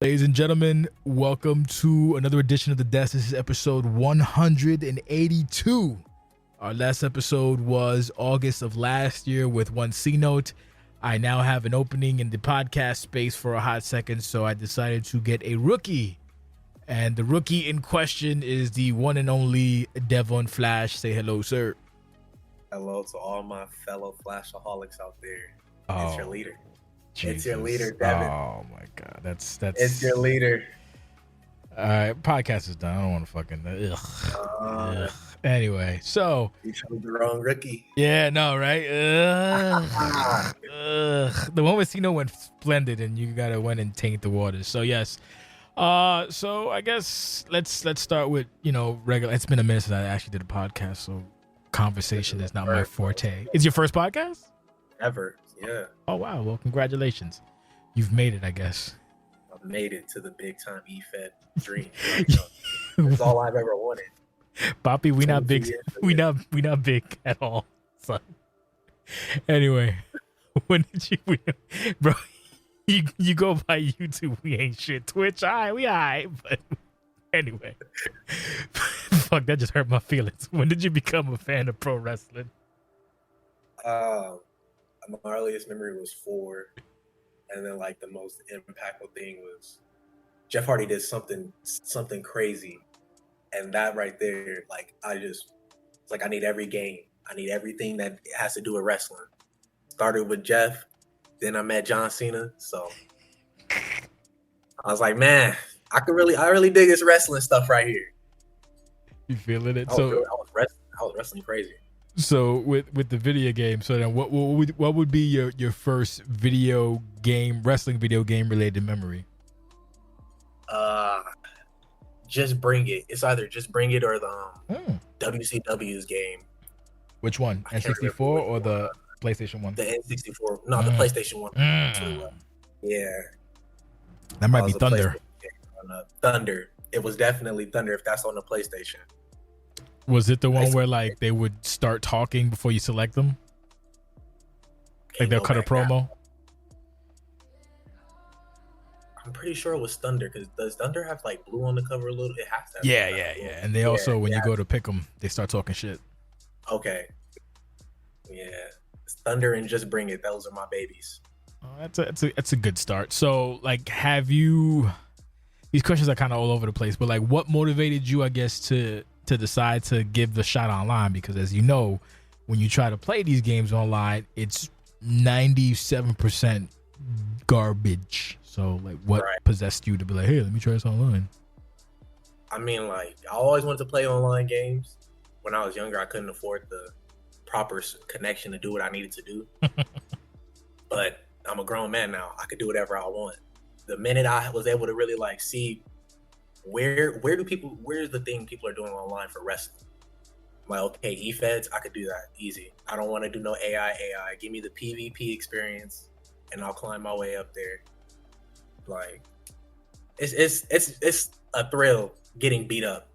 Ladies and gentlemen, welcome to another edition of The Desk. This is episode 182. Our last episode was August of last year with one C note. I now have an opening in the podcast space for a hot second, so I decided to get a rookie. And the rookie in question is the one and only Devon Flash. Say hello, sir. Hello to all my fellow Flashaholics out there. Oh, it's your leader. Jesus. It's your leader, Devon. Oh my God, that's. It's your leader. All right, podcast is done. I don't want to fucking. Ugh. Anyway, so You chose the wrong rookie. yeah, no, right? The one with Cino went splendid, and you gotta went and taint the waters. So yes. So I guess let's start with regular. It's been a minute since I actually did a podcast, so conversation is not my forte. It's your first podcast? Ever. Yeah. Oh wow! Well, congratulations. You've made it, I guess. I've made it to the big time EFED dream. That's all I've ever wanted. Poppy, we not big. 22 years. We not big at all. So anyway, when did you, bro? You go by YouTube. We ain't shit. Twitch, we alright. But anyway, fuck, that just hurt my feelings. When did you become a fan of pro wrestling? My earliest memory was 4, and then like the most impactful thing was Jeff Hardy did something crazy, and that right there, like it's like I need every game, I need everything that has to do with wrestling. Started with Jeff, then I met John Cena, so I was like, man, I really dig this wrestling stuff right here. You feeling it? I was wrestling crazy. So with the video game, so then what would be your first wrestling video game related memory? Just Bring It. It's either Just Bring It or the WCW's game. Which one? N64 or the PlayStation one? The N64. No, the PlayStation one. Yeah. That might be Thunder. Thunder. It was definitely Thunder if that's on the PlayStation. Was it the one where like they would start talking before you select them? Like they'll cut a promo? Now. I'm pretty sure it was Thunder, because does Thunder have like blue on the cover a little? It has to have. Yeah. And they also, when you go to pick them, they start talking shit. Okay. Yeah. It's Thunder and Just Bring It. Those are my babies. Oh, that's a good start. So like, have you? These questions are kind of all over the place, but like, what motivated you, I guess, to decide to give the shot online? Because as you know, when you try to play these games online, it's 97% garbage. So like, what possessed you to be like, hey, let me try this online? I mean, like, I always wanted to play online games. When I was younger, I couldn't afford the proper connection to do what I needed to do. But I'm a grown man now. I could do whatever I want. The minute I was able to really like see where's the thing people are doing online for wrestling. I'm like, okay, EFED'S, I could do that easy. I don't want to do no AI. Give me the PvP experience, and I'll climb my way up there. Like, it's a thrill getting beat up,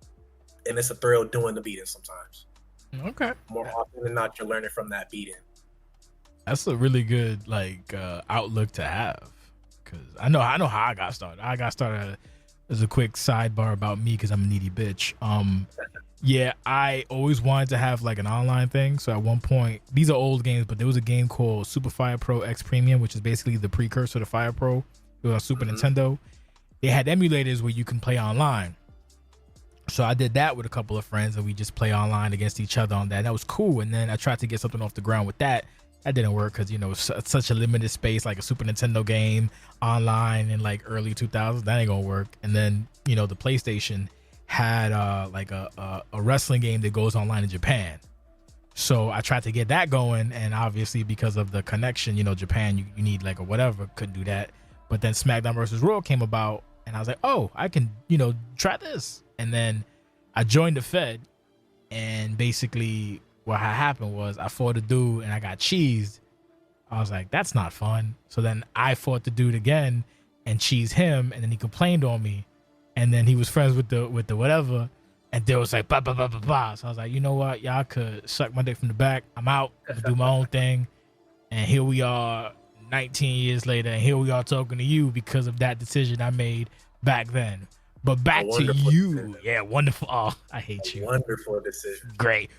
and it's a thrill doing the beating sometimes. Okay. More often than not, you're learning from that beating. That's a really good like outlook to have, because I know how I got started. I got started as a quick sidebar about me, because I'm a needy bitch. Yeah, I always wanted to have like an online thing. So at one point, these are old games, but there was a game called Super Fire Pro X Premium, which is basically the precursor to Fire Pro. It was on Super Nintendo. They had emulators where you can play online. So I did that with a couple of friends, and we just play online against each other on that. And that was cool. And then I tried to get something off the ground with that. That didn't work because, such a limited space, like a Super Nintendo game online in like early 2000s. That ain't gonna work. And then, the PlayStation had like a wrestling game that goes online in Japan. So I tried to get that going. And obviously, because of the connection, Japan, you need like a whatever, couldn't do that. But then SmackDown versus Raw came about, and I was like, oh, I can, try this. And then I joined the Fed, and basically what had happened was I fought a dude and I got cheesed. I was like, that's not fun. So then I fought the dude again and cheesed him, and then he complained on me, and then he was friends with the whatever, and there was like bah, bah, bah, bah, bah. So I was like, you know what, y'all could suck my dick from the back. I'm out. I'm gonna do my own thing. And here we are 19 years later, and here we are talking to you because of that decision I made back then. But back to you. Decision. Yeah, wonderful. Oh, I hate you. Wonderful decision. Great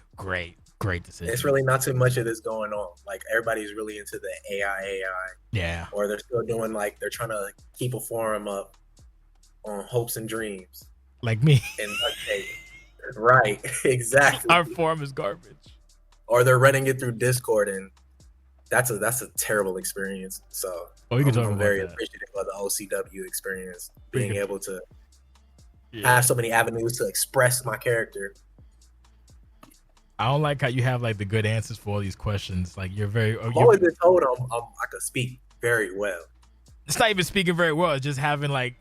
decision. It's really not too much of this going on. Like, everybody's really into the AI. Yeah. Or they're still doing, like, they're trying to keep a forum up on hopes and dreams. Like me. And right, exactly. Our forum is garbage. Or they're running it through Discord, and that's a terrible experience. So I'm very appreciative of the OCW experience, being able to have so many avenues to express my character. I don't like how you have like the good answers for all these questions. Like you're very. I've always been told I could speak very well. It's not even speaking very well. It's just having like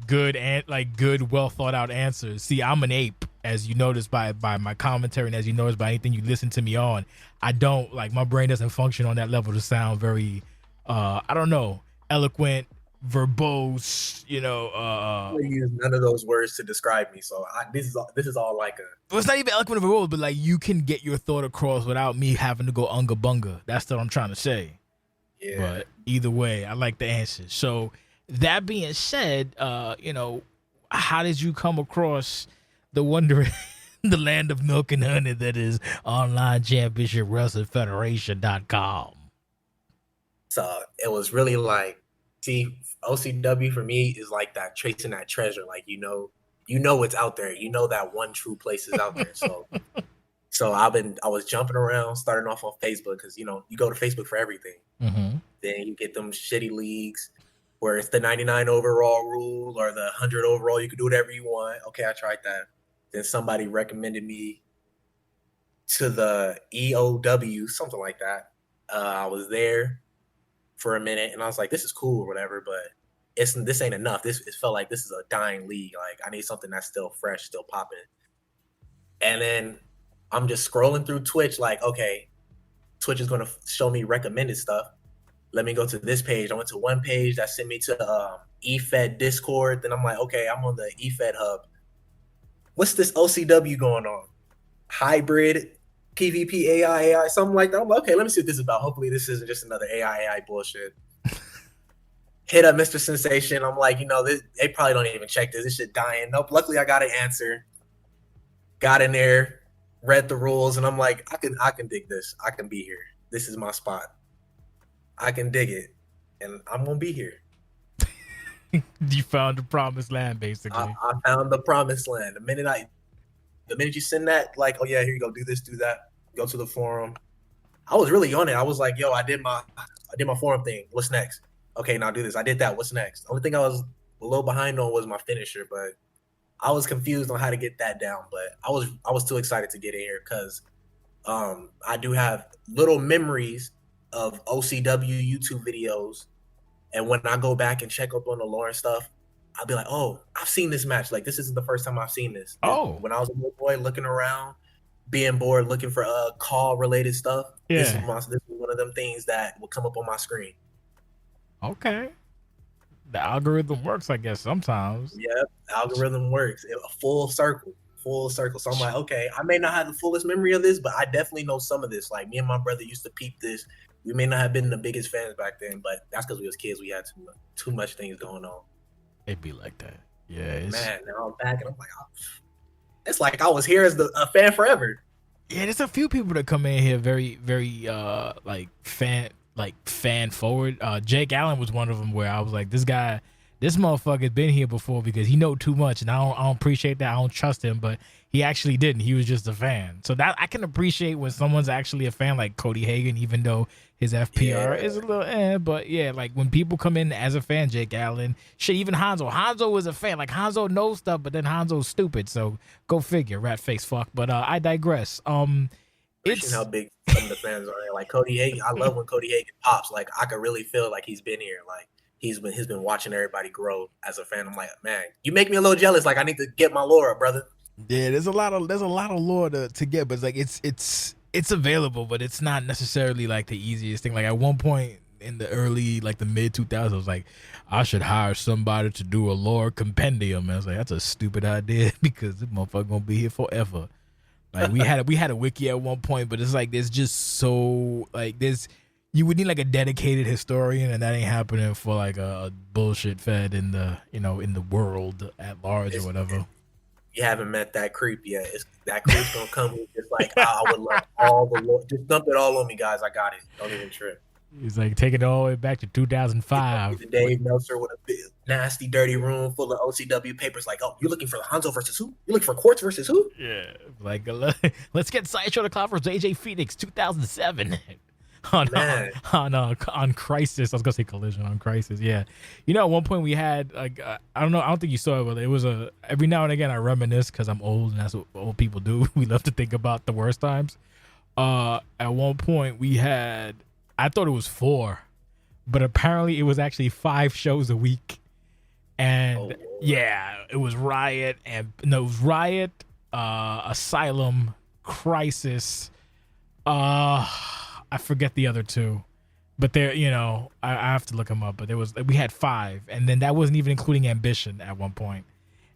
good well thought out answers. See, I'm an ape, as you notice by my commentary, and as you notice by anything you listen to me on. I don't like, my brain doesn't function on that level to sound very, I don't know, eloquent, verbose. I use none of those words to describe me. So this is all like a. Well, it's not even eloquent or verbose, but like you can get your thought across without me having to go unga bunga. That's what I'm trying to say. Yeah. But either way, I like the answers. So that being said, how did you come across the wondering, the land of milk and honey that is online championship wrestling federation.com? So it was really like, see, OCW for me is like that, chasing that treasure. Like, you know it's out there. You know that one true place is out there. So I was jumping around, starting off on Facebook, because you go to Facebook for everything. Mm-hmm. Then you get them shitty leagues where it's the 99 overall rule or the 100 overall. You can do whatever you want. Okay, I tried that. Then somebody recommended me to the EOW, something like that. I was there for a minute, and I was like, this is cool or whatever, but this ain't enough. It felt like this is a dying league. Like, I need something that's still fresh, still popping. And then I'm just scrolling through Twitch like, okay, Twitch is going to show me recommended stuff. Let me go to this page. I went to one page that sent me to EFED Discord. Then I'm like, okay, I'm on the EFED hub. What's this OCW going on? Hybrid, PvP, AI, something like that. I'm like, okay, let me see what this is about. Hopefully this isn't just another AI bullshit. Hit up Mr. Sensation. I'm like, they probably don't even check this. This shit dying. Nope. Luckily, I got an answer. Got in there, read the rules, and I'm like, I can dig this. I can be here. This is my spot. I can dig it, and I'm gonna be here. You found the promised land, basically. I found the promised land. The minute you send that, like, oh yeah, here you go, do this, do that, go to the forum. I was really on it. I was like, yo, I did my forum thing. What's next? Okay, now do this. I did that. What's next? The only thing I was a little behind on was my finisher, but I was confused on how to get that down. But I was too excited to get in here because I do have little memories of OCW YouTube videos, and when I go back and check up on the lore and stuff, I'll be like, oh, I've seen this match. Like, this isn't the first time I've seen this. Oh, when I was a little boy looking around, being bored, looking for call related stuff. Yeah, this is one of them things that will come up on my screen. Okay, the algorithm works, I guess, sometimes. Yeah, algorithm works. A full circle. So I'm like, okay, I may not have the fullest memory of this, but I definitely know some of this. Like, me and my brother used to peep this. We may not have been the biggest fans back then, but that's because we was kids. We had too much things going on. It'd be like that. Yeah. Man, now I'm back and I'm like, oh, it's like I was here as a fan forever. Yeah, there's a few people that come in here very, very fan forward. Jake Allen was one of them where I was like, this motherfucker's been here before because he know too much, and I don't appreciate that. I don't trust him, but he actually didn't. He was just a fan. So that I can appreciate when someone's actually a fan, like Cody Hagan, even though his FPR is a little but yeah, like when people come in as a fan, Jake Allen, shit, even Hanzo was a fan. Like, Hanzo knows stuff, but then Hanzo's stupid. So go figure, rat face fuck. But I digress. It's how big some of the fans are. Like Cody Hagan, I love when Cody Hagan pops. Like, I could really feel like he's been here. Like, he's been watching everybody grow as a fan. I'm like, man, you make me a little jealous. Like, I need to get my lore up, brother. Yeah, there's a lot of lore to get, but it's like it's available, but it's not necessarily like the easiest thing. Like, at one point in the early, like the mid 2000s, I was like, I should hire somebody to do a lore compendium. And I was like, that's a stupid idea because this motherfucker gonna be here forever. Like, we had a wiki at one point, but it's like there's just so like You would need like a dedicated historian, and that ain't happening for like a bullshit fed in the in the world at large or whatever. You haven't met that creep yet. That creep's gonna come with just like I would love all the Lord. Just dump it all on me, guys. I got it. Don't even trip. He's like taking it all the way back to 2005. Dave Meltzer with a big, nasty, dirty room full of OCW papers. Like, oh, you're looking for Hanzo versus who? You're looking for Quartz versus who? Yeah, like let's get Sideshow the Cloud versus AJ Phoenix 2007 on Crisis. I was gonna say Collision on Crisis. Yeah, at one point we had like I don't know. I don't think you saw it, but it was every now and again I reminisce because I'm old and that's what old people do. We love to think about the worst times. At one point we had. I thought it was 4, but apparently it was actually 5 shows a week. And it was Riot Asylum, Crisis. I forget the other 2, but they're I have to look them up. But we had 5, and then that wasn't even including Ambition at one point.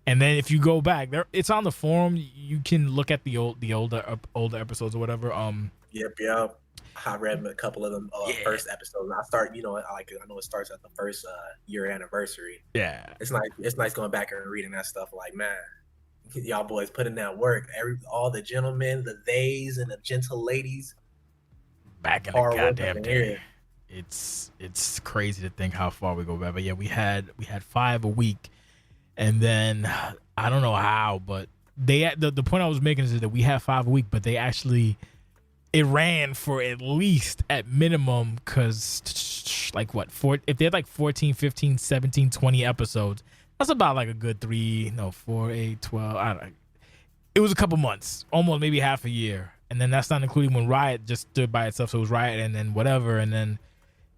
And then if you go back there, it's on the forum. You can look at the older episodes or whatever. Yep. I read a couple of them first episodes. I know it starts at the first year anniversary. Yeah, it's nice going back and reading that stuff. Like, man, y'all boys put in that work. All the gentlemen, the theys, and the gentle ladies back in the goddamn day. It's crazy to think how far we go back. But yeah, we had 5 a week, and then I don't know how, but the point I was making is that we had 5 a week, but they actually. It ran for at least at minimum because like if they had like 14, 15, 17, 20 episodes, that's about like a good 4, 8, 12. I don't know. It was a couple months, almost maybe half a year. And then that's not including when Riot just stood by itself. So it was Riot and then whatever. And then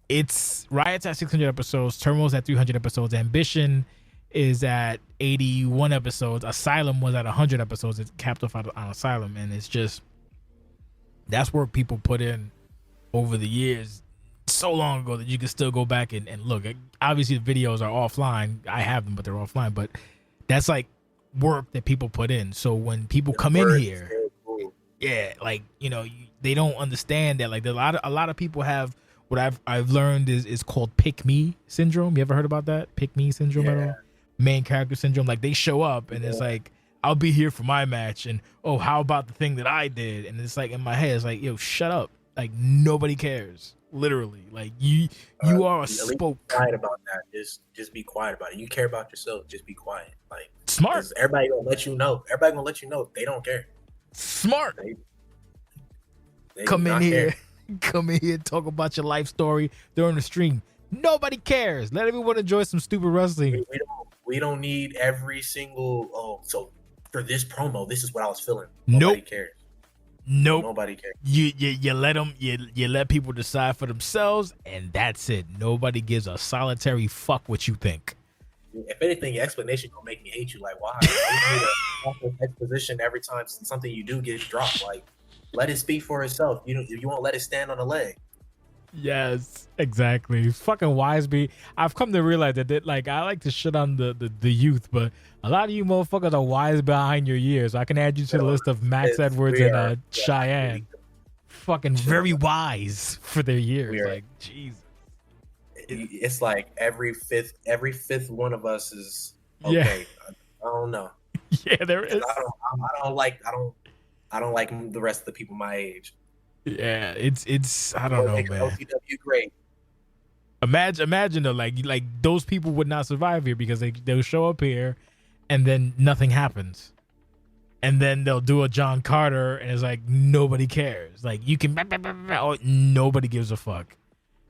Riot's at 600 episodes. Turmo's at 300 episodes. Ambition is at 81 episodes. Asylum was at 100 episodes. It capped off on Asylum. And it's just... That's work people put in over the years so long ago that you can still go back and look. Obviously, the videos are offline. I have them, but they're offline. But that's like work that people put in. So when people come in here, they don't understand that. Like a lot of people have what I've learned is called pick me syndrome. You ever heard about that? Pick me syndrome at all? Main character syndrome. Like they show up and it's like, I'll be here for my match, and how about the thing that I did? And it's like in my head, it's like, yo, shut up! Like nobody cares, literally. Like you are a spoke. Be quiet about that. Just be quiet about it. You care about yourself. Just be quiet. Like smart. Everybody gonna let you know. Everybody gonna let you know they don't care. Smart. They come in here, talk about your life story during the stream. Nobody cares. Let everyone enjoy some stupid wrestling. We don't need every single. So. For this promo, this is what I was feeling. Nobody cares. Nope. Nobody cares. You let them. You let people decide for themselves, and that's it. Nobody gives a solitary fuck what you think. If anything, your explanation gonna make me hate you. Like, why? You need an exposition every time something you do gets dropped. Like, let it speak for itself. You won't let it stand on a leg. Yes, exactly. Fucking Wiseby. I've come to realize that like I like to shit on the youth, but a lot of you motherfuckers are wise behind your years. I can add you to the list of Max Edwards and Cheyenne. Fucking very wise for their years. Like, Jesus. It's like every fifth one of us is okay. I don't know. Yeah, there is. I don't like the rest of the people my age. Yeah, it's I don't know, man. OCW great. Imagine though, like those people would not survive here because they'll show up here, and then nothing happens, and then they'll do a John Carter, and it's like nobody cares. Like you can, nobody gives a fuck,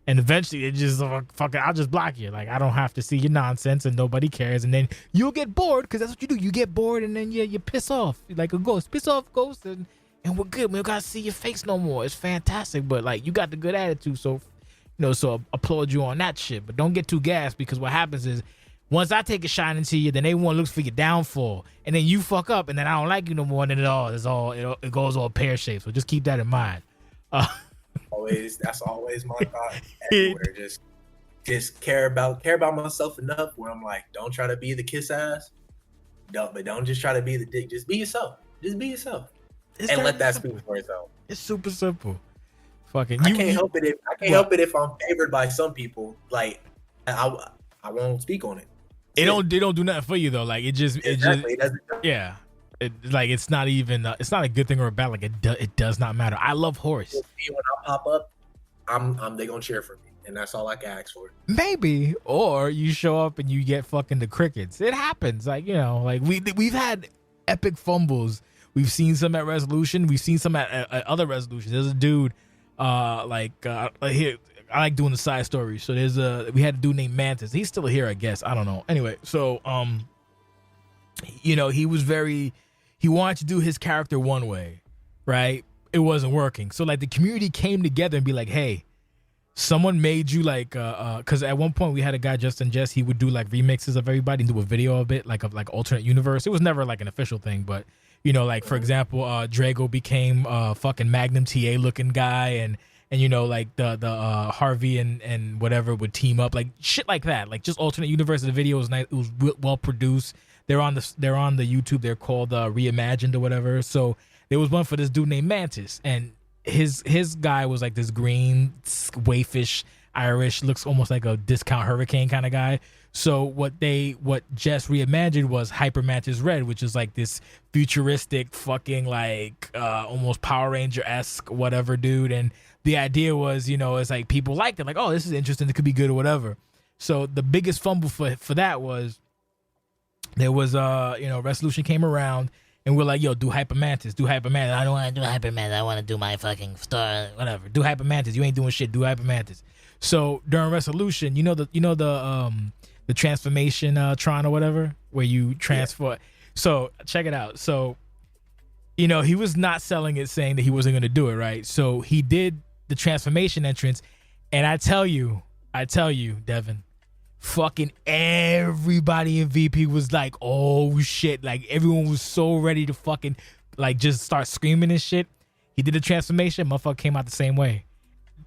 and eventually it just fucking I'll just block you. Like I don't have to see your nonsense, and nobody cares, and then you'll get bored because that's what you do. You get bored, and then you piss off like a ghost. Piss off, ghost, and we're good. We don't gotta see your face no more. It's fantastic, but like you got the good attitude, so so applaud you on that shit. But don't get too gassed because what happens is once I take a shine into you, then everyone looks for your downfall, and then you fuck up, and then I don't like you no more. And then it goes all pear shaped. So just keep that in mind. That's always my thought. Everywhere, just care about myself enough where I'm like, don't try to be the kiss ass. Don't just try to be the dick. Just be yourself. Just be yourself. And let that speak for itself. It's super simple. Fucking I you. can't you help it if I'm favored by some people. Like I won't speak on it. It don't do nothing for you though. Like it just Exactly. It doesn't. yeah. Like it's not even it's not a good thing or a bad. Like it does not matter. I love Horace. When I pop up, they gonna cheer for me, and that's all I can ask for. Maybe, or you show up and you get fucking the crickets. It happens. Like like we've had epic fumbles. We've seen some at resolution. We've seen some at other resolutions. There's a dude, here. I like doing the side stories. So we had a dude named Mantis. He's still here, I guess. I don't know. Anyway, so he wanted to do his character one way, right? It wasn't working. So like the community came together and be like, hey, someone made you like because at one point we had a guy, Justin Jess, he would do like remixes of everybody and do a video of it, like of like alternate universe. It was never like an official thing, but like for example, Drago became fucking Magnum TA looking guy, and like the Harvey and whatever would team up, like shit like that, like just alternate universe. The video was nice. It was well produced. They're on the YouTube. They're called Reimagined or whatever. So there was one for this dude named Mantis, and his guy was like this green wayfish Irish, looks almost like a Discount Hurricane kind of guy. So what Jess reimagined was Hyper Mantis Red, which is like this futuristic fucking like almost Power Ranger-esque whatever dude. And the idea was, it's like people liked it, like, oh, this is interesting, it could be good or whatever. So the biggest fumble for that was there was Resolution came around and we're like, yo, do Hyper Mantis. I don't want to do Hyper Mantis. I want to do my fucking star, whatever. Do Hyper Mantis. You ain't doing shit. Do Hyper Mantis. So during Resolution, the transformation Tron or whatever, where you transfer. Yeah. So check it out. So, he was not selling it, saying that he wasn't going to do it, right? So he did the transformation entrance, and I tell you, Devin, fucking everybody in VP was like, oh shit, like everyone was so ready to fucking like just start screaming and shit. He did the transformation, motherfucker came out the same way.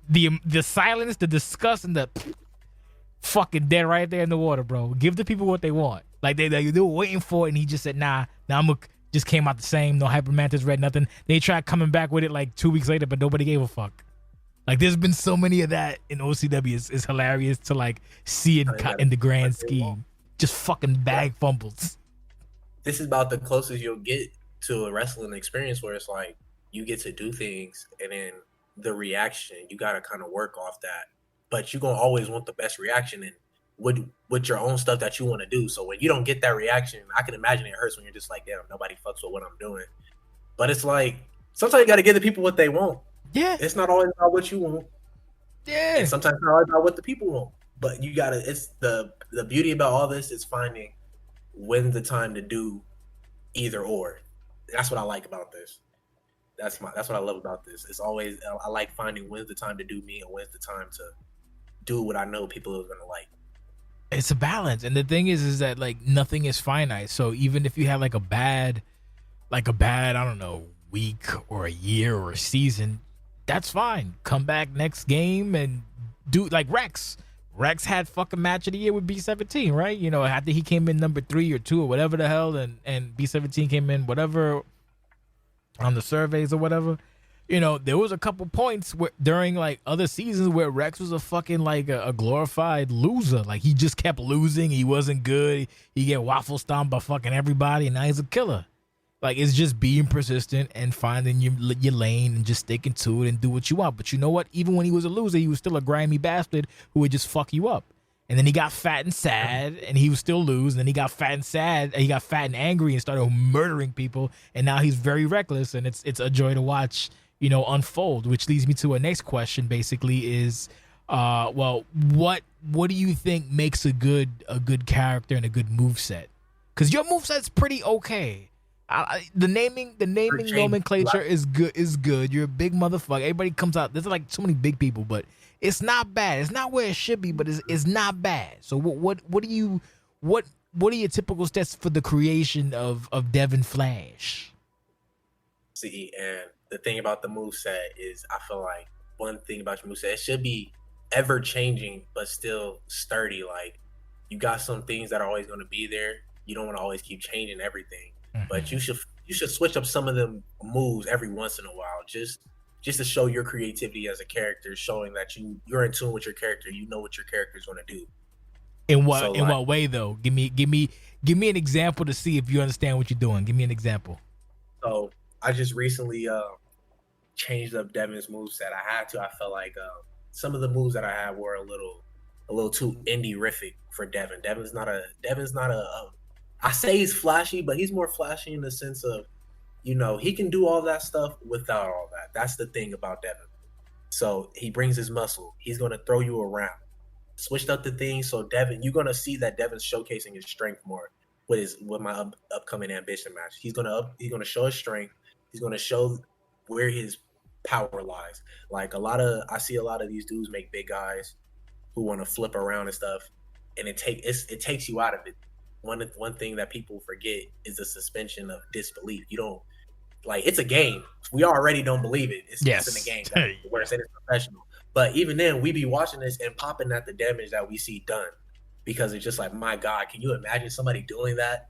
The silence, the disgust, and the fucking dead right there in the water, bro. Give the people what they want. Like they were waiting for it, and he just said, nah, just came out the same. No Hyper Mantis Red, nothing. They tried coming back with it like 2 weeks later, but nobody gave a fuck. Like there's been so many of that in OCW. It's hilarious to like see it in the grand scheme. Just fucking bag fumbles. This is about the closest you'll get to a wrestling experience where it's like you get to do things and then the reaction, you got to kind of work off that. But you're going to always want the best reaction and with your own stuff that you want to do. So when you don't get that reaction, I can imagine it hurts when you're just like, damn, nobody fucks with what I'm doing. But it's like, sometimes you got to give the people what they want. Yeah. It's not always about what you want. Yeah. And sometimes it's not always about what the people want. But you got to, it's the beauty about all this is finding when's the time to do either or. That's what I like about this. That's what I love about this. It's always, I like finding when's the time to do me and when's the time to do what I know people are going to like. It's a balance. And the thing is that like nothing is finite. So even if you have like a bad, I don't know, week or a year or a season, that's fine. Come back next game and do like Rex. Rex had fucking match of the year with B17, right? After he came in number 3 or 2 or whatever the hell, and B17 came in whatever on the surveys or whatever. There was a couple points where during like other seasons where Rex was a fucking like a glorified loser. Like he just kept losing. He wasn't good. He get waffle stomped by fucking everybody, and now he's a killer. Like it's just being persistent and finding your lane and just sticking to it and do what you want. But you know what? Even when he was a loser, he was still a grimy bastard who would just fuck you up. And then he got fat and sad, and he would still lose. And then he got fat and sad, and he got fat and angry and started murdering people. And now he's very reckless, and it's a joy to watch, unfold. Which leads me to a next question. Basically, is what do you think makes a good character and a good moveset? Because your moveset's pretty okay. The naming nomenclature is good. You're a big motherfucker. Everybody comes out. There's like so many big people, but it's not bad. It's not where it should be, but it's not bad. So what are your typical stats for the creation of Devon Flash? See, and the thing about the moveset is I feel like one thing about your moveset, it should be ever changing but still sturdy. Like you got some things that are always going to be there. You don't want to always keep changing everything. But you should switch up some of them moves every once in a while, just just to show your creativity as a character, showing that you're in tune with your character. You know what your character is going to do. In what way though? Give me an example to see if you understand what you're doing. Give me an example. So I just recently changed up Devon's moveset. I had to. I felt like some of the moves that I had were a little too indie-rific for Devon. Devon's not a I say he's flashy, but he's more flashy in the sense of, he can do all that stuff without all that. That's the thing about Devon. So he brings his muscle. He's going to throw you around. Switched up the things. So Devon, you're going to see that Devon's showcasing his strength more with my upcoming ambition match. He's going to show his strength. He's going to show where his power lies. Like I see a lot of these dudes make big guys who want to flip around and stuff, and it takes you out of it. One thing that people forget is the suspension of disbelief. You don't, it's a game. We already don't believe it. It's in the game. Where it's professional. But even then, we be watching this and popping at the damage that we see done, because it's just like, my God, can you imagine somebody doing that?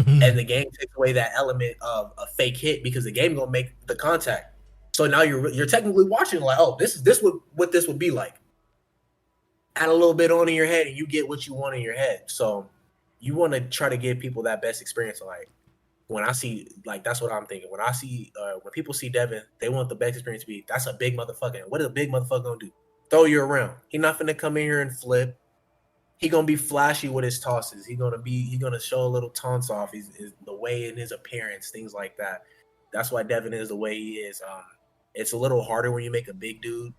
And the game takes away that element of a fake hit, because the game gonna make the contact. So now you're technically watching like, oh, this what this would be like. Add a little bit on in your head, and you get what you want in your head. So you want to try to give people that best experience. Like, when I see, that's what I'm thinking. When I see, when people see Devon, they want the best experience to be, that's a big motherfucker. What is a big motherfucker gonna do? Throw you around. He not finna come in here and flip. He gonna be flashy with his tosses. He gonna show a little taunts off. He's the way in his appearance, things like that. That's why Devon is the way he is. It's a little harder when you make a big dude.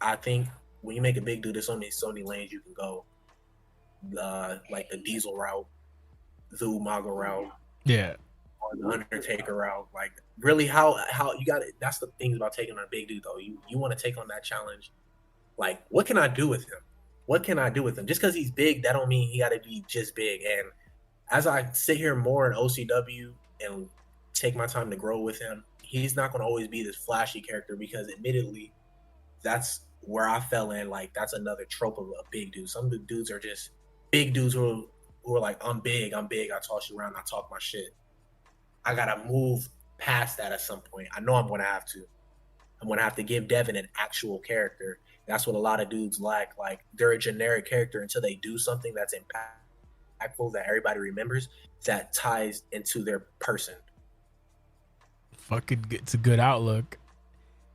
I think when you make a big dude, there's only so many lanes you can go. Like the Diesel route, the Umaga route. Yeah. Or the Undertaker route. Like, really, how you got it. That's the thing about taking on a big dude, though. You want to take on that challenge. Like, what can I do with him? What can I do with him? Just because he's big, that don't mean he got to be just big. And as I sit here more in OCW and take my time to grow with him, he's not going to always be this flashy character, because admittedly, that's where I fell in. Like, that's another trope of a big dude. Some of the dudes are just big dudes who are like, I'm big, I toss you around, I talk my shit. I gotta move past that at some point. I know I'm gonna have to. I'm gonna have to give Devon an actual character. That's what a lot of dudes lack. Like, they're a generic character until they do something that's impactful, that everybody remembers, that ties into their person. Fucking, it's a good outlook.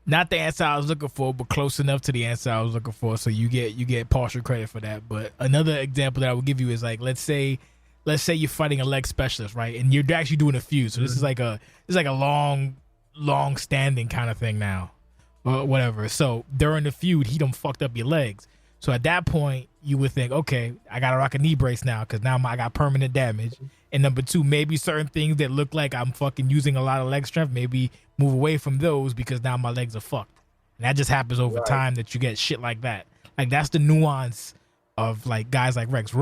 Not the answer I was looking for, but close enough to the answer I was looking for. So you get partial credit for that. But another example that I would give you is, like, let's say you're fighting a leg specialist, right? And you're actually doing a feud. So this is like a long standing kind of thing now, or whatever. So during the feud, he done fucked up your legs. So at that point, you would think, okay, I gotta rock a knee brace now, because now I got permanent damage. And number two, maybe certain things that look like I'm fucking using a lot of leg strength, maybe move away from those, because now my legs are fucked. And that just happens over time, that you get shit like that. Like, that's the nuance of, like, guys like Rex.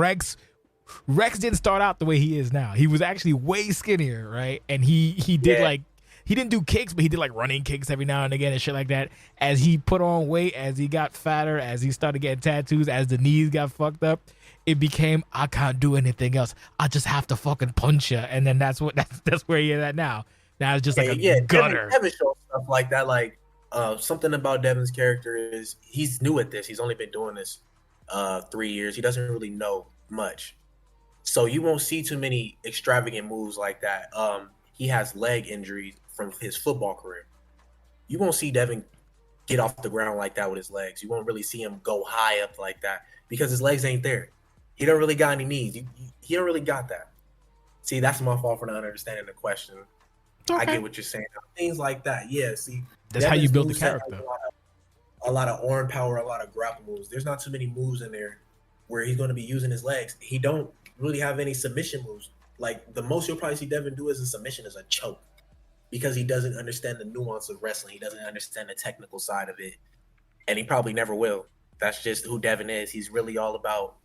Rex didn't start out the way he is now. He was actually way skinnier, right? And he did he didn't do kicks, but he did like running kicks every now and again and shit like that. As he put on weight, as he got fatter, as he started getting tattoos, as the knees got fucked up, it became, I can't do anything else. I just have to fucking punch you. And then that's where he is at now. Now it's just like a gutter. Devon shows stuff like that. Like, something about Devon's character is he's new at this. He's only been doing this 3 years. He doesn't really know much. So you won't see too many extravagant moves like that. He has leg injuries from his football career. You won't see Devon get off the ground like that with his legs. You won't really see him go high up like that, because his legs ain't there. He don't really got any knees. He don't really got that. See, that's my fault for not understanding the question. Okay. I get what you're saying. Things like that. Yeah, see. That's how you build the character. A lot of arm power, a lot of grapple moves. There's not too many moves in there where he's going to be using his legs. He don't really have any submission moves. Like, the most you'll probably see Devon do as a submission is a choke, because he doesn't understand the nuance of wrestling. He doesn't understand the technical side of it, and he probably never will. That's just who Devon is. He's really all about,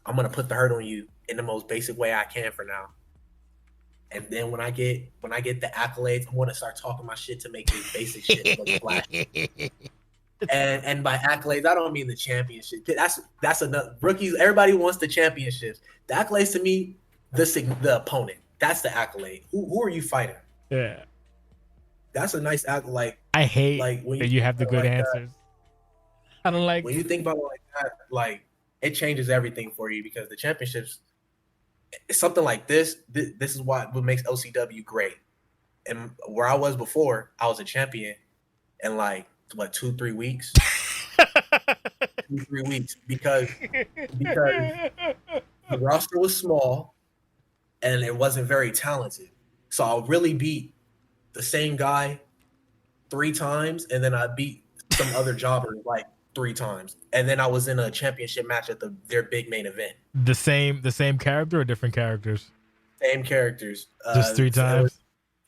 I'm going to put the hurt on you in the most basic way I can for now. And then when I get the accolades, I'm going to start talking my shit to make this basic shit look flashy. And by accolades, I don't mean the championship. That's enough. Rookies, everybody wants the championships. The accolades to me, the opponent. That's the accolade. Who are you fighting? Yeah. that's a nice act. I hate Like when you that you think have the about it good like that, answers. I don't like. when you think about it like that, like it changes everything for you because the championships, something like this. This is what makes OCW great. And where I was before, I was a champion in like what 2-3 weeks, 2-3 weeks because the roster was small and it wasn't very talented. So I'll really beat the same guy 3 times, and then I beat some other jobber like 3 times, and then I was in a championship match at their big main event. The same character or different characters? Same characters. Just 3 times.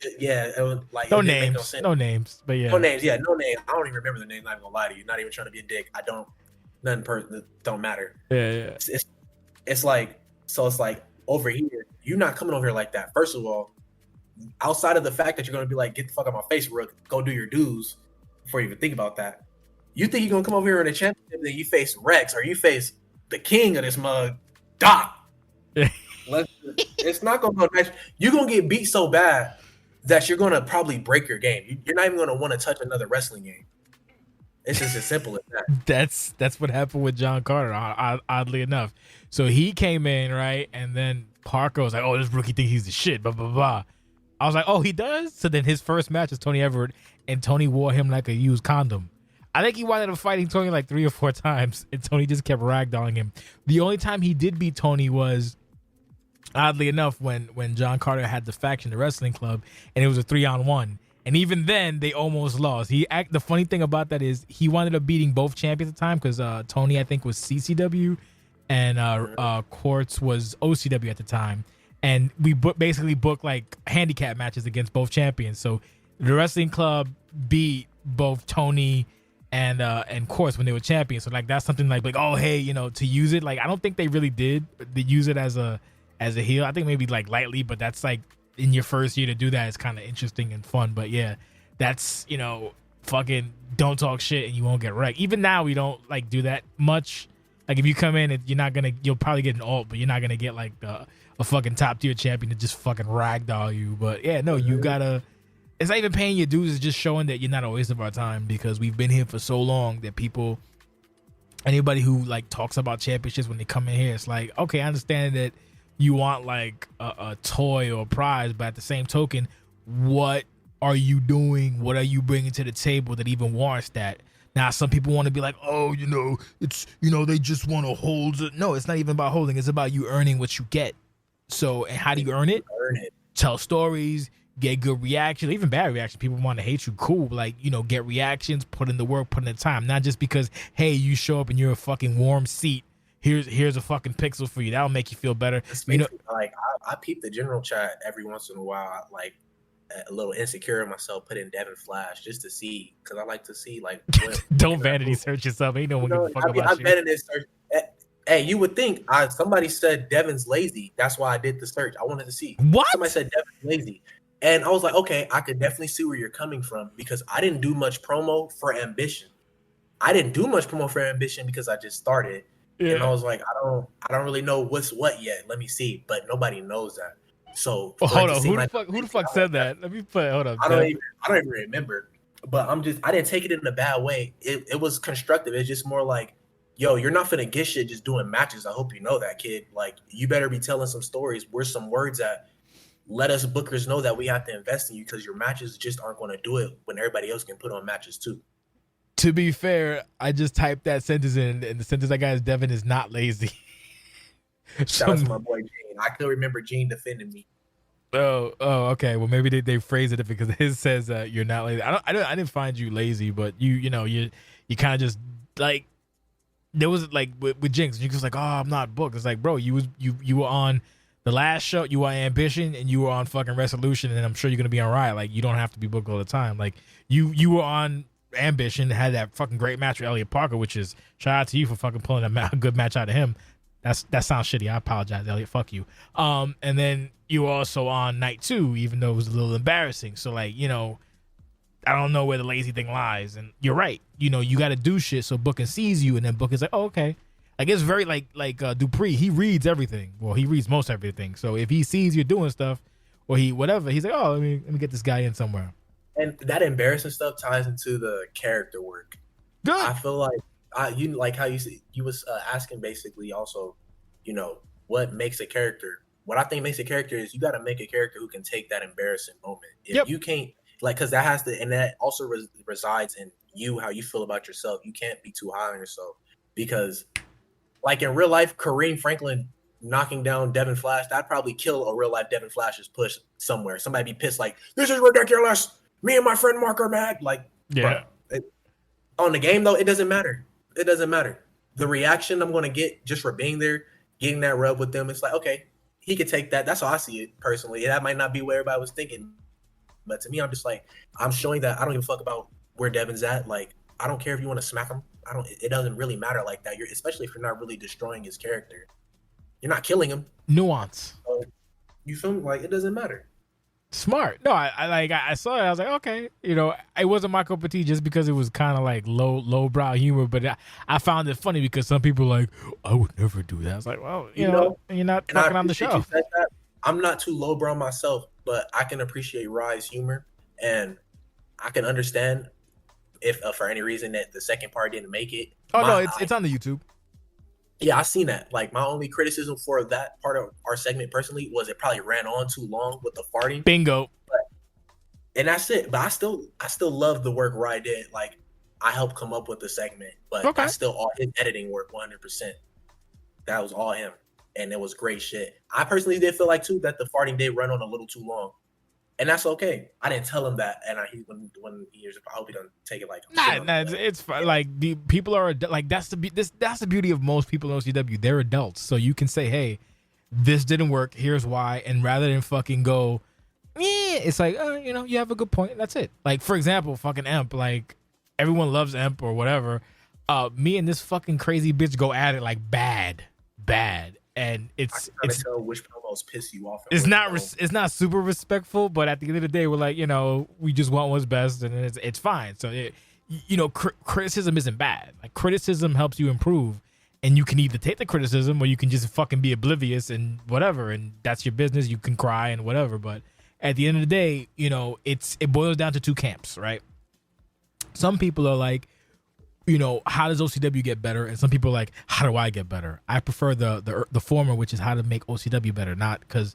It was like No it didn't make no names. sense. No names. But yeah. No names. Yeah, no names. I don't even remember the names. Not even gonna lie to you. Not even trying to be a dick. I don't. Nothing personal. Don't matter. Yeah. It's like so. It's like over here. You're not coming over here like that. First of all, outside of the fact that you're gonna be like, get the fuck out of my face, Rook. Go do your dues before you even think about that. You think you're gonna come over here in a championship, then you face Rex or you face the king of this mug, Doc. It's not gonna go nice. You're gonna get beat so bad that you're gonna probably break your game. You're not even gonna want to touch another wrestling game. It's just as simple as that. That's what happened with John Carter, oddly enough. So he came in, right? And then Parker was like, oh, this rookie thinks he's the shit, blah, blah, blah. I was like, oh, he does? So then his first match is Tony Everett, and Tony wore him like a used condom. I think he wound up fighting Tony like 3 or 4 times, and Tony just kept ragdolling him. The only time he did beat Tony was, oddly enough, when John Carter had the faction, the wrestling club, and it was a 3-on-1. And even then, they almost lost. The funny thing about that is he wound up beating both champions at the time because Tony, I think, was CCW and Quartz was OCW at the time. And we basically booked like handicap matches against both champions. So the wrestling club beat both Tony and Quartz when they were champions. So like that's something like oh hey, to use it. Like I don't think they really did use it as a heel. I think maybe like lightly, but that's like in your first year to do that is kind of interesting and fun. But yeah, that's fucking don't talk shit and you won't get wrecked. Even now we don't like do that much. Like if you come in, you'll probably get an alt, but you're not gonna get like a fucking top tier champion to just fucking ragdoll you. But yeah, no, you gotta. It's not even paying your dues. It's just showing that you're not a waste of our time because we've been here for so long that anybody who like talks about championships when they come in here, it's like, okay, I understand that you want like a toy or a prize, but at the same token, what are you doing? What are you bringing to the table that even warrants that? Now, some people want to be like, oh, it's, they just want to hold it. No, it's not even about holding. It's about you earning what you get. So, and how do you earn it? Tell stories, get good reactions, even bad reactions. People want to hate you. Cool. Like, get reactions, put in the work, put in the time. Not just because, hey, you show up and you're a fucking warm seat. Here's a fucking pixel for you. That'll make you feel better. Like I peep the general chat every once in a while. Like a little insecure in myself, put in Devon Flash just to see, because I like to see like. Don't vanity search yourself. Ain't no one give a fuck about you. I vanity search. Hey, you would think somebody said Devon's lazy. That's why I did the search. I wanted to see. What? Somebody said Devon's lazy. And I was like, okay, I could definitely see where you're coming from because I didn't do much promo for Ambition. I didn't do much promo for Ambition because I just started. Yeah. And I was like, I don't really know what's what yet. Let me see. But nobody knows that. So hold on. Who the fuck said that? Let me put. Hold up. I don't even remember. But I didn't take it in a bad way. It was constructive. It's just more like, yo, you're not finna get shit just doing matches. I hope you know that, kid. Like, you better be telling some stories. Where's some words that let us bookers know that we have to invest in you because your matches just aren't going to do it when everybody else can put on matches too. To be fair, I just typed that sentence in, and the sentence I got is Devon is not lazy. Shout out to my boy Gene. I can remember Gene defending me. Oh, okay. Well, maybe they phrased it because his says you're not lazy. I didn't find you lazy, but you kind of just like there was like with Jinx. Jinx was like, oh, I'm not booked. It's like, bro, you were on the last show, you were on Ambition, and you were on fucking Resolution, and I'm sure you're gonna be on Riot. Like, you don't have to be booked all the time. Like, you were on Ambition, had that fucking great match with Elliot Parker, which is shout out to you for fucking pulling a good match out of him. That sounds shitty. I apologize, Elliot. Fuck you. And then you were also on Night 2, even though it was a little embarrassing. So like, I don't know where the lazy thing lies. And you're right. You got to do shit so Booker sees you, and then Booker's like, oh, okay. Like, it's very like Dupree. He reads everything. Well, he reads most everything. So if he sees you doing stuff, or he whatever, he's like, oh, let me get this guy in somewhere. And that embarrassing stuff ties into the character work. Good. I feel like you like how you was asking basically also, what makes a character. What I think makes a character is you got to make a character who can take that embarrassing moment. If you can't, like, because that has to, and that also resides in you, how you feel about yourself. You can't be too high on yourself because, like in real life, Kareem Franklin knocking down Devon Flash, that'd probably kill a real life Devon Flash's push somewhere. Somebody be pissed like, this is ridiculous. Me and my friend Mark are mad. Like, yeah. Bro, on the game though, it doesn't matter. It doesn't matter. The reaction I'm gonna get just for being there, getting that rub with them, it's like, okay, he could take that. That's how I see it personally. That might not be what everybody was thinking, but to me, I'm just like, I'm showing that I don't give a fuck about where Devon's at. Like, I don't care if you want to smack him. It doesn't really matter like that. Especially if you're not really destroying his character. You're not killing him. Nuance. So, you feel me? Like, it doesn't matter. Smart. No, I saw it. I was like, okay, it wasn't my cup of tea just because it was kind of like low brow humor. But I found it funny because some people are like, I would never do that. I was like, well, you know, you're not fucking on the show. I'm not too low brow myself, but I can appreciate Rye's humor, and I can understand if for any reason that the second part didn't make it. Oh no, it's on the YouTube. Yeah, I seen that. Like, my only criticism for that part of our segment personally was it probably ran on too long with the farting. Bingo. And that's it. But I still love the work Riot did. Like, I helped come up with the segment, but that's still all his editing work, 100%. That was all him, and it was great shit. I personally did feel like too that the farting did run on a little too long, and that's okay. I didn't tell him that, and when he hears it, I hope he doesn't take it like it's fine. Like, the people are like, that's the beauty of most people in OCW. They're adults, so you can say, hey, this didn't work. Here's why, and rather than fucking go, it's like, you have a good point. That's it. Like, for example, fucking Emp. Like, everyone loves Emp or whatever. Me and this fucking crazy bitch go at it like bad, and it's tell which promos piss you off. It's not super respectful, but at the end of the day, we're like, we just want what's best, and it's fine. So criticism isn't bad. Like, criticism helps you improve, and you can either take the criticism or you can just fucking be oblivious and whatever, and that's your business. You can cry and whatever, but at the end of the day, it boils down to two camps, right? Some people are like, how does OCW get better? And some people are like, how do I get better? I prefer the former, which is how to make OCW better, not because,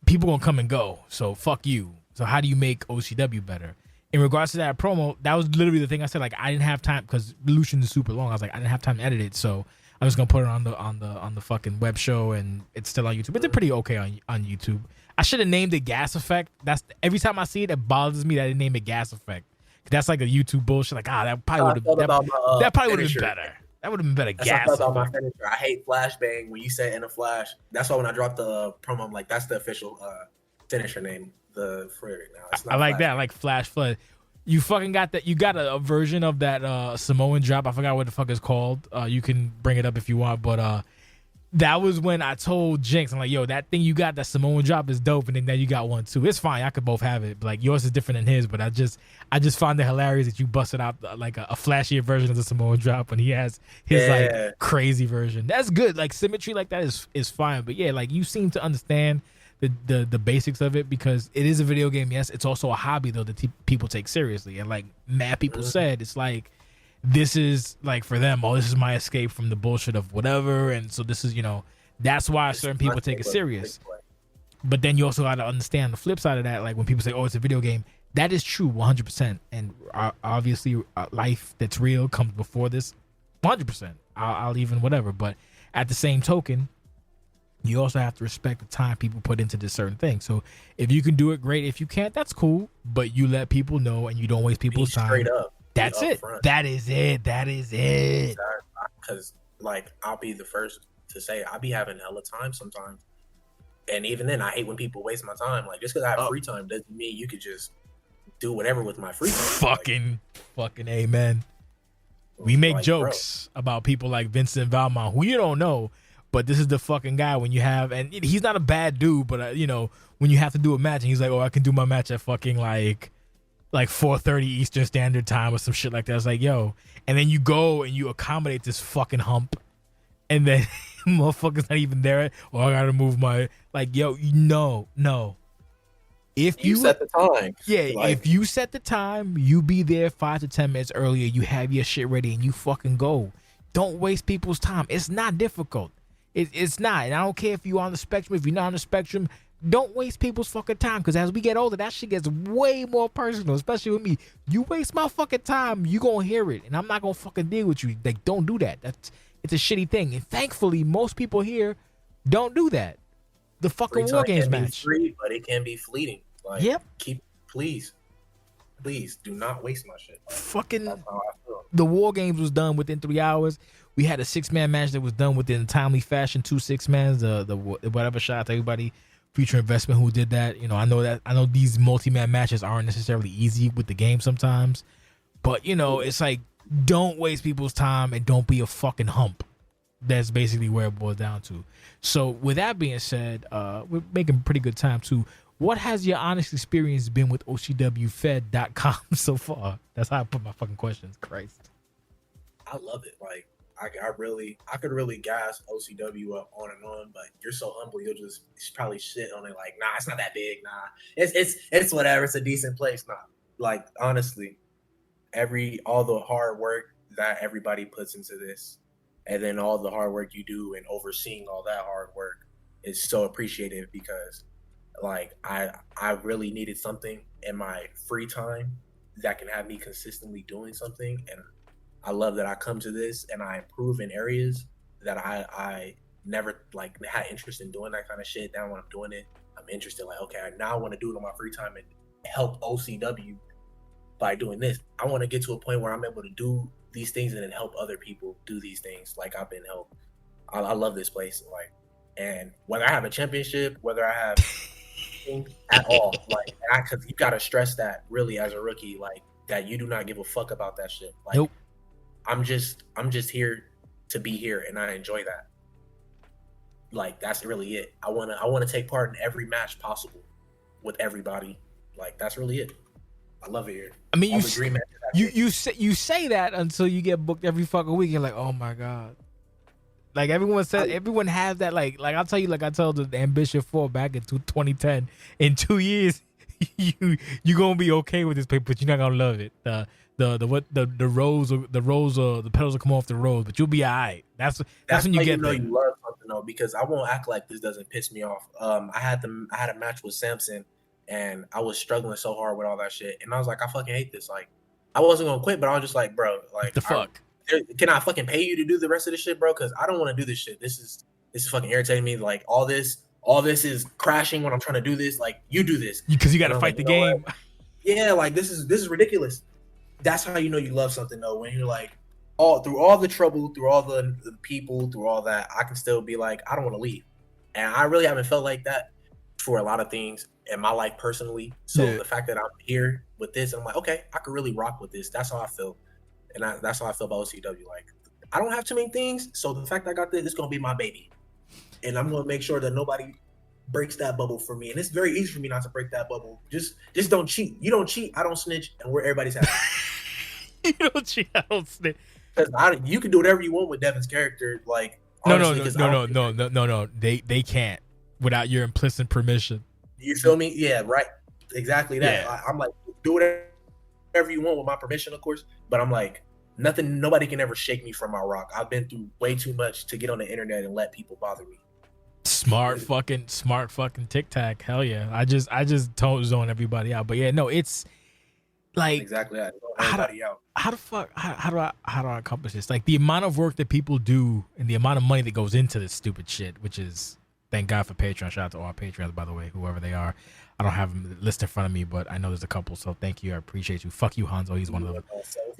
people gonna come and go. So fuck you. So how do you make OCW better? In regards to that promo, that was literally the thing I said. Like, I didn't have time because Lucian is super long. I was like, I didn't have time to edit it, so I'm just gonna put it on the fucking web show, and it's still on YouTube. It's pretty okay on YouTube. I should have named it Gas Effect. That's every time I see it, it bothers me that I didn't name it Gas Effect. That's like a YouTube bullshit. Like, that probably would have been better. That would have been better. Gas. About my finisher. I hate flashbang. When you say in a flash, that's why when I dropped the promo, I'm like, that's the official finisher name. The for now. It's not I like that. I like Flash Flood. You fucking got that. You got a version of that Samoan drop. I forgot what the fuck it's called. You can bring it up if you want, but that was when I told Jinx, I'm like, yo, that thing you got, that Samoan drop is dope, and then now you got one too. It's fine, I could both have it. But like, yours is different than his, but I just find it hilarious that you busted out like a flashier version of the Samoan drop when he has his like crazy version. That's good. Like, symmetry like that is fine. But yeah, like, you seem to understand the basics of it because it is a video game. Yes, it's also a hobby though that people take seriously, and like mad people said, it's like, this is like for them, this is my escape from the bullshit of whatever, and so this is, that's why certain people take it serious. But then you also got to understand the flip side of that. Like, when people say, it's a video game, that is true 100%, and obviously life that's real comes before this 100%. I'll even whatever, but at the same token, you also have to respect the time people put into this certain thing. So if you can do it, great. If you can't, that's cool, but you let people know and you don't waste people's time. Straight up. That's it. That is it. Because, like, I'll be the first to say I be having hella time sometimes, and even then, I hate when people waste my time. Like, just because I have free time doesn't mean you could just do whatever with my free time. Fucking amen. We make jokes about people like Vincent Valmont, who you don't know, but this is the fucking guy when you have, and he's not a bad dude, but when you have to do a match, and he's like, I can do my match at fucking like 4:30 Eastern Standard Time or some shit like that. It's like, yo, and then you go and you accommodate this fucking hump, and then motherfucker's not even there, I gotta move my, like, yo, no. If You set the time. yeah, Like, if you set the time, you be there 5 to 10 minutes earlier. You have your shit ready and you fucking go. Don't waste people's time. It's not difficult. It's not. And I don't care if you're on the spectrum. If you're not on the spectrum, don't waste people's fucking time. Because as we get older, that shit gets way more personal. Especially with me. You waste my fucking time, you gonna hear it, and I'm not gonna fucking deal with you. Like, don't do that. It's a shitty thing. And thankfully, most people here don't do that. The fucking War Games match. Free, but it can be fleeting. Like, yep. Please do not waste my shit. Like, fucking that's how I feel. The War Games was done within 3 hours. We had a 6-man match that was done within a timely fashion. 2 6-mans. The whatever, shout out to everybody, Future Investment, who did that. You know, I know these multi-man matches aren't necessarily easy with the game sometimes, but you know, it's like, don't waste people's time and don't be a fucking hump. That's basically where it boils down to. So with that being said, we're making pretty good time too. What has your honest experience been with OCWFED.com so far? That's how I put my fucking questions. Christ. I love it. Like, I could really gas OCW up on and on, but you're so humble, you'll just probably shit on it. Like, nah, it's not that big. Nah, it's whatever. It's a decent place. Nah, like, honestly, all the hard work that everybody puts into this, and then all the hard work you do and overseeing all that hard work is so appreciated, because like I really needed something in my free time that can have me consistently doing something. And I love that I come to this and I improve in areas that I never like had interest in doing that kind of shit. Now when I'm doing it, I'm interested, like, okay, now I want to do it on my free time and help OCW by doing this. I want to get to a point where I'm able to do these things and then help other people do these things like I've been helped. I love this place. Like, and whether I have a championship, whether I have at all, like, because you gotta stress that really as a rookie, like, that you do not give a fuck about that shit. Like, nope. I'm just here to be here, and I enjoy that. Like, that's really it. I wanna take part in every match possible with everybody. Like, that's really it. I love it here. I mean, you say that until you get booked every fucking week. You're like, oh my god. Like, everyone said, everyone has that. Like I'll tell you, like I told the Ambition 4 back in 2010. In 2 years, you gonna be okay with this paper, but you're not gonna love it. The petals will come off the rose, but you'll be alright. That's when you get there. You love something though, because I won't act like this doesn't piss me off. I had a match with Samson, and I was struggling so hard with all that shit, and I was like, I fucking hate this. Like, I wasn't gonna quit, but I was just like, bro, like, the fuck. Can I fucking pay you to do the rest of this shit, bro? Because I don't want to do this shit. This is fucking irritating me. Like, all this is crashing when I'm trying to do this. Like, you do this because you got to fight the game. Yeah, like, this is ridiculous. That's how you know you love something though, when you're like, through all the trouble, through all the people, through all that, I can still be like, I don't want to leave. And I really haven't felt like that for a lot of things in my life personally. So the fact that I'm here with this, I'm like, okay, I could really rock with this. That's how I feel. And that's how I feel about OCW. Like, I don't have too many things, so the fact that I got this, it's gonna be my baby, and I'm gonna make sure that nobody breaks that bubble for me. And it's very easy for me not to break that bubble. Just don't cheat. You don't cheat, I don't snitch, and everybody's happy. You don't cheat, I don't snitch. Because you can do whatever you want with Devon's character. Like, honestly, no. They can't without your implicit permission. You feel me? Yeah, right. Exactly that. Yeah. I'm like, do whatever you want with my permission, of course. But I'm like, nobody can ever shake me from my rock. I've been through way too much to get on the internet and let people bother me. Smart fucking tic tac. Hell yeah. I just zone everybody out. But yeah, no, it's like, exactly that. How do I accomplish this? Like, the amount of work that people do and the amount of money that goes into this stupid shit, which is, thank God for Patreon. Shout out to all our Patreons, by the way, whoever they are. I don't have them listed in front of me, but I know there's a couple, so thank you. I appreciate you. Fuck you, Hanzo. He's one of them.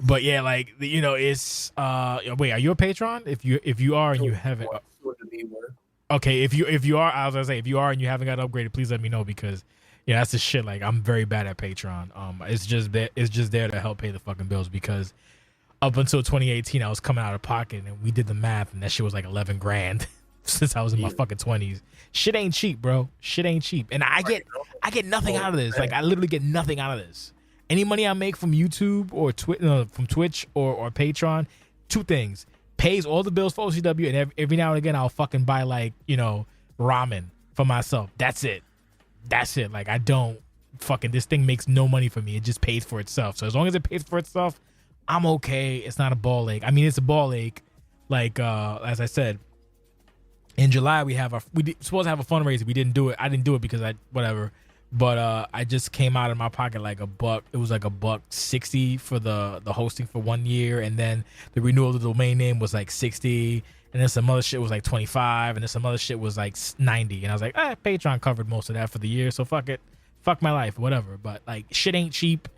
But yeah, like, you know, it's wait, are you a patron? If you are and you haven't, okay, if you are, I was gonna say, if you are and you haven't got upgraded, please let me know, because yeah, that's the shit. Like, I'm very bad at Patreon. It's just there to help pay the fucking bills, because up until 2018 I was coming out of pocket, and we did the math, and that shit was like 11 grand since I was in my fucking 20s. Shit ain't cheap, bro. Shit ain't cheap. And I get nothing out of this. Like, I literally get nothing out of this. Any money I make from YouTube or from Twitch or Patreon, two things: pays all the bills for OCW, and every now and again I'll fucking buy, like, you know, ramen for myself. That's it. Like, I don't fucking this thing makes no money for me. It just pays for itself. So as long as it pays for itself, I'm okay. It's not a ball ache. I mean, it's a ball ache. Like as I said, in July we supposed to have a fundraiser. We didn't do it. I didn't do it because whatever. But I just came out of my pocket like $1. It was like $1.60 for the hosting for 1 year, and then the renewal of the domain name was like $60, and then some other shit was like $25, and then some other shit was like $90. And I was like, Patreon covered most of that for the year, so fuck it, fuck my life, whatever. But like, shit ain't cheap,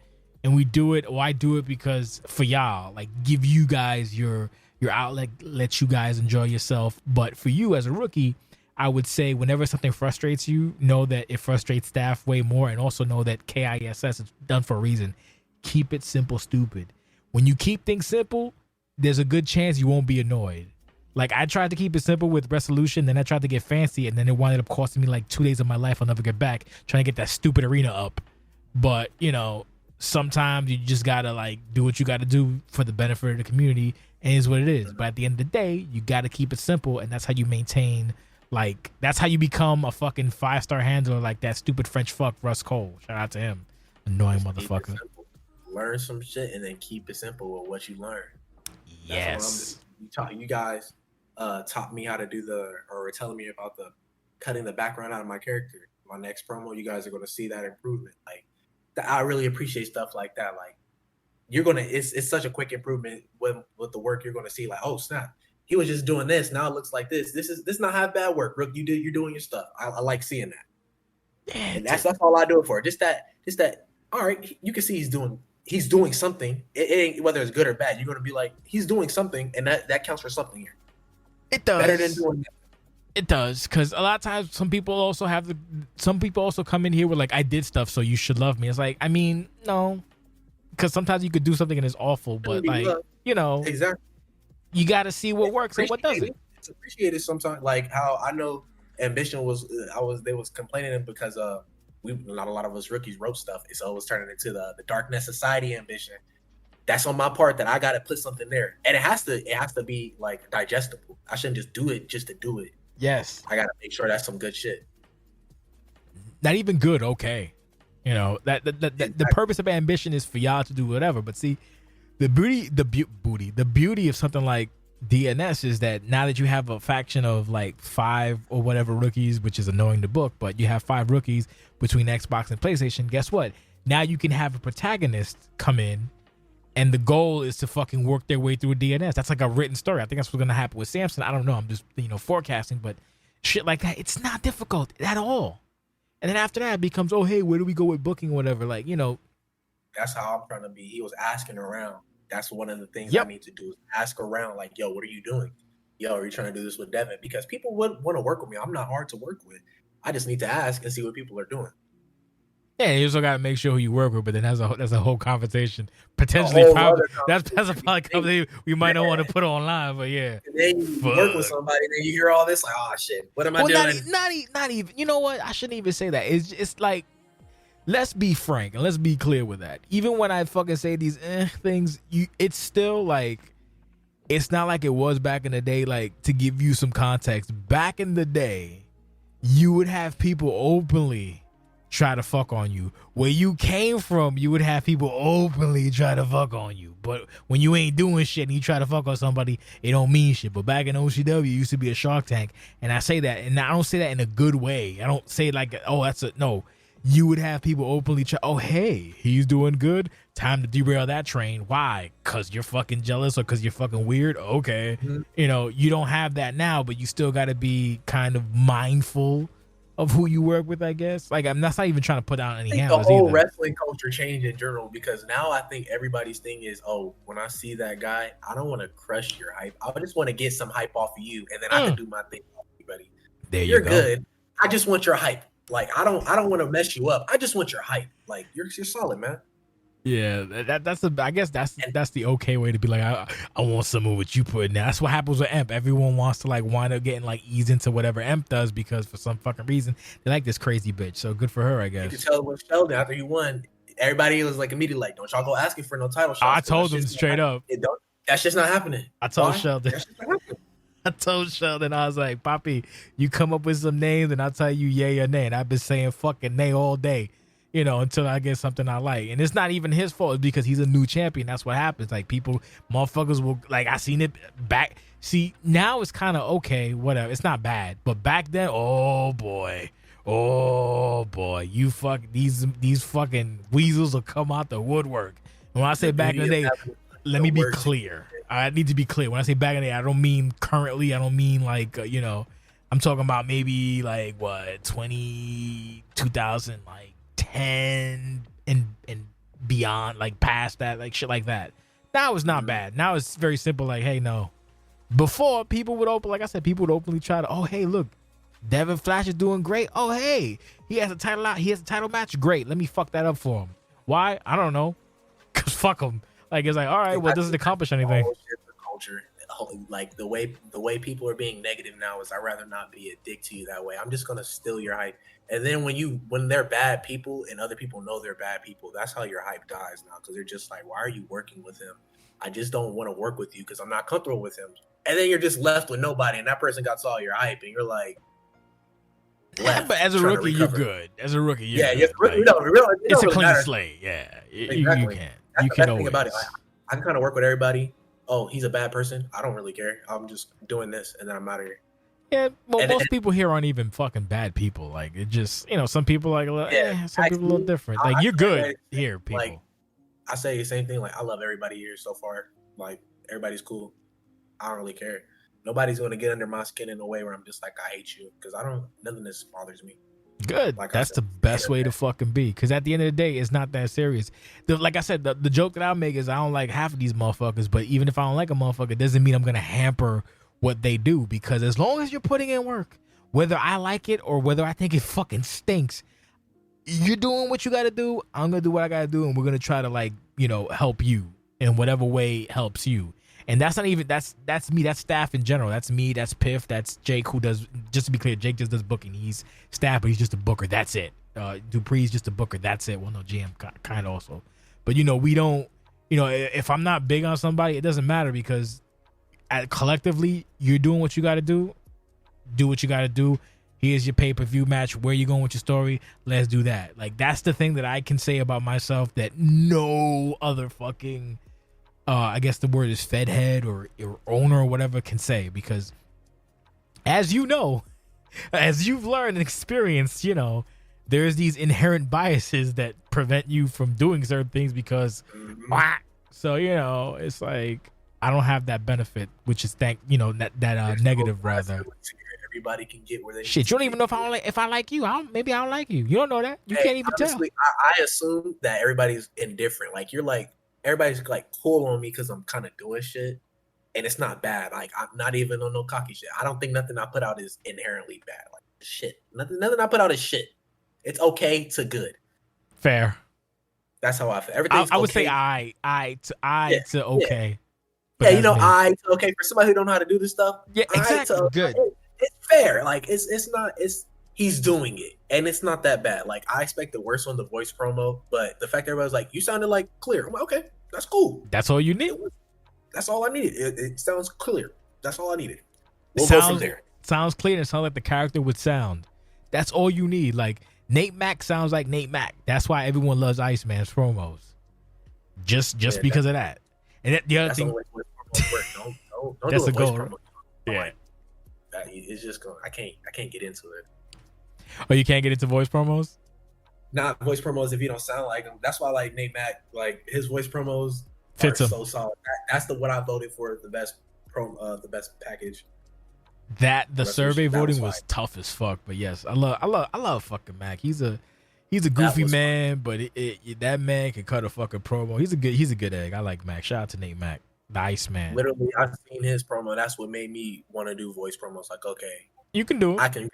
and we do it. Why do it? Because for y'all, like, give you guys your outlet, let you guys enjoy yourself. But for you as a rookie, I would say whenever something frustrates you, know that it frustrates staff way more, and also know that KISS is done for a reason. Keep it simple, stupid. When you keep things simple, there's a good chance you won't be annoyed. Like, I tried to keep it simple with Resolution, then I tried to get fancy, and then it wound up costing me like 2 days of my life I'll never get back trying to get that stupid arena up. But, you know, sometimes you just gotta like do what you gotta do for the benefit of the community, and it is what it is. But at the end of the day, you gotta keep it simple, and that's how you maintain. Like, that's how you become a fucking 5-star handler like that stupid French fuck Russ Cole. Shout out to him. Annoying motherfucker. Learn some shit and then keep it simple with what you learn. Yes. You guys taught me how to do or telling me about the cutting the background out of my character. My next promo, you guys are going to see that improvement. Like, I really appreciate stuff like that. Like, it's such a quick improvement with the work you're going to see. Like, oh, snap. He was just doing this. Now it looks like this. This not have bad work, Rook. You're doing your stuff. I like seeing that. And that's all I do it for. Just that. All right, you can see he's doing something. It ain't whether it's good or bad. You're gonna be like, he's doing something, and that counts for something here. It does. Better than doing that. It does, because a lot of times some people also come in here with like, I did stuff, so you should love me. It's like, I mean, no, because sometimes you could do something and it's awful, but like, you know, exactly. You got to see what works and what doesn't. It's appreciated sometimes. Like how I know Ambition they was complaining because not a lot of us rookies wrote stuff, so it was turning into the Darkness Society Ambition. That's on my part that I got to put something there, and it has to be like digestible. I shouldn't just do it just to do it. Yes, I got to make sure that's some good shit. Not even good, okay. You know that the purpose of Ambition is for y'all to do whatever, but see. The beauty of something like DNS is that now that you have a faction of like 5 or whatever rookies, which is annoying to book, but you have 5 rookies between Xbox and PlayStation. Guess what? Now you can have a protagonist come in, and the goal is to fucking work their way through a DNS. That's like a written story. I think that's what's gonna happen with Samson. I don't know. I'm just forecasting, but shit like that, it's not difficult at all. And then after that, it becomes, oh hey, where do we go with booking, whatever. Like, you know. That's how I'm trying to be. He was asking around. That's one of the things I need to do is ask around, like, yo, what are you doing? Yo, are you trying to do this with Devon? Because people would want to work with me. I'm not hard to work with. I just need to ask and see what people are doing. Yeah, you also got to make sure who you work with, but then that's a whole conversation. Potentially, probably that's probably conversation we might not want to put online, but yeah. And then you work with somebody, and then you hear all this, like, oh shit, what am I doing? Not even. You know what? I shouldn't even say that. It's like. Let's be frank and let's be clear with that. Even when I fucking say these things, it's still like, it's not like it was back in the day. Like, to give you some context, back in the day, you would have people openly try to fuck on you. Where you came from, you would have people openly try to fuck on you. But when you ain't doing shit and you try to fuck on somebody, it don't mean shit. But back in OCW, it used to be a Shark Tank. And I say that, and I don't say that in a good way. I don't say it like, oh, no. You would have people openly try, oh, hey, he's doing good. Time to derail that train. Why? Because you're fucking jealous or because you're fucking weird? Okay. Mm-hmm. You know, you don't have that now, but you still got to be kind of mindful of who you work with, I guess. Like, that's not even trying to put down any handles. The whole wrestling culture changed in general because now I think everybody's thing is, oh, when I see that guy, I don't want to crush your hype. I just want to get some hype off of you, and then I can do my thing off everybody. There you go. You're good. I just want your hype. Like, I don't want to mess you up. I just want your hype. Like, you're solid, man. Yeah, I guess that's the okay way to be like, I want some of what you put in there. That's what happens with Emp. Everyone wants to like wind up getting like eased into whatever Emp does because for some fucking reason they like this crazy bitch. So good for her, I guess. You can tell with Sheldon after he won, everybody was like immediately like, don't y'all go asking for no title shots. I told him straight up. That's just not happening. I told Sheldon. I was like, Poppy, you come up with some names and I'll tell you yay or nay. And I've been saying fucking nay all day. until I get something I like. And it's not even his fault. It's because he's a new champion. That's what happens. Like, motherfuckers will, like, I seen it back. See, now it's kind of okay, whatever. It's not bad. But back then, oh boy, these fucking weasels will come out the woodwork. And when I say back in the day, let me be clear. I need to be clear. When I say back in the day, I don't mean currently. I don't mean like, I'm talking about maybe like 2000, like 10 and beyond, like past that, like shit like that. Now it's not bad. Now it's very simple. Like, hey, no. Before, people would openly try to, oh, hey, look, Devon Flash is doing great. Oh, hey, he has a title out. He has a title match. Great. Let me fuck that up for him. Why? I don't know. Cause fuck him. Like, it's like, all right, well, it doesn't accomplish anything. Culture, like the way people are being negative now is, I'd rather not be a dick to you that way. I'm just gonna steal your hype. And then when they're bad people and other people know they're bad people, that's how your hype dies now. Because they're just like, why are you working with him? I just don't want to work with you because I'm not comfortable with him. And then you're just left with nobody, and that person got all your hype, and you're like, yeah, but as a rookie, you're good. As a rookie, you're good. Like, it's a clean slate. Yeah, exactly. You can always. Thing about it. I can kind of work with everybody. Oh, he's a bad person. I don't really care. I'm just doing this, and then I'm out of here. Yeah, well, most people here aren't even fucking bad people. Like, it just, some people like, some people a little different. Like, you're good here, people. Like, I say the same thing. Like, I love everybody here so far. Like, everybody's cool. I don't really care. Nobody's going to get under my skin in a way where I'm just like, I hate you, because none of this bothers me. Good. Like, that's the best way to fucking be, because at the end of the day, it's not that serious. Like I said, the joke that I make is I don't like half of these motherfuckers, but even if I don't like a motherfucker, it doesn't mean I'm going to hamper what they do, because as long as you're putting in work, whether I like it or whether I think it fucking stinks, you're doing what you got to do. I'm going to do what I got to do, and we're going to try to, like, help you in whatever way helps you. And that's not even, that's me, that's staff in general. That's me, that's Piff, that's Jake, who does, just to be clear, Jake just does booking. He's staff, but he's just a booker. That's it. Dupree's just a booker. That's it. Well, no, GM kind of also. But, we don't, if I'm not big on somebody, it doesn't matter, because collectively, you're doing what you got to do. Do what you got to do. Here's your pay-per-view match. Where you going with your story? Let's do that. Like, that's the thing that I can say about myself that no other fucking... I guess the word is Fed head or owner or whatever can say, because as you know, as you've learned and experienced, there's these inherent biases that prevent you from doing certain things because, so, it's like, I don't have that benefit, which is negative rather. Everybody can get where they shit. You don't even know if I like you. Maybe I don't like you. You don't know that. You can't even honestly, tell. I assume that everybody's indifferent. Like, you're like, everybody's like cool on me because I'm kind of doing shit, and it's not bad. Like, I'm not even on no cocky shit. I don't think nothing I put out is inherently bad. Like, shit, nothing I put out is shit. It's okay to good. Fair. That's how I feel. Everything's I would say I to okay. Yeah, I to okay for somebody who don't know how to do this stuff. Yeah, exactly. Good. It's fair. Like, it's not. He's doing it, and it's not that bad. Like, I expect the worst on the voice promo, but the fact that everybody's like, you sounded like clear. I'm like, okay, that's cool. That's all you need. That's all I needed. It sounds clear. That's all I needed. We'll go from there. Sounds clear and sounds like the character would sound. That's all you need. Like, Nate Mack sounds like Nate Mack. That's why everyone loves Iceman's promos. Just because of that. And the other thing, don't that's do a goal. Yeah, it's just going. I can't get into it. Oh, you can't get into voice promos? Not voice promos if you don't sound like him. That's why, like, Nate Mack, like, his voice promos fits are him. So solid. That's what I voted for, the best package. The survey voting was tough as fuck, but yes, I love fucking Mac. He's a goofy man, but that man can cut a fucking promo. He's a good egg. I like Mac. Shout out to Nate Mack, the Iceman. Literally, I've seen his promo. That's what made me want to do voice promos. Like, okay, you can do it. I can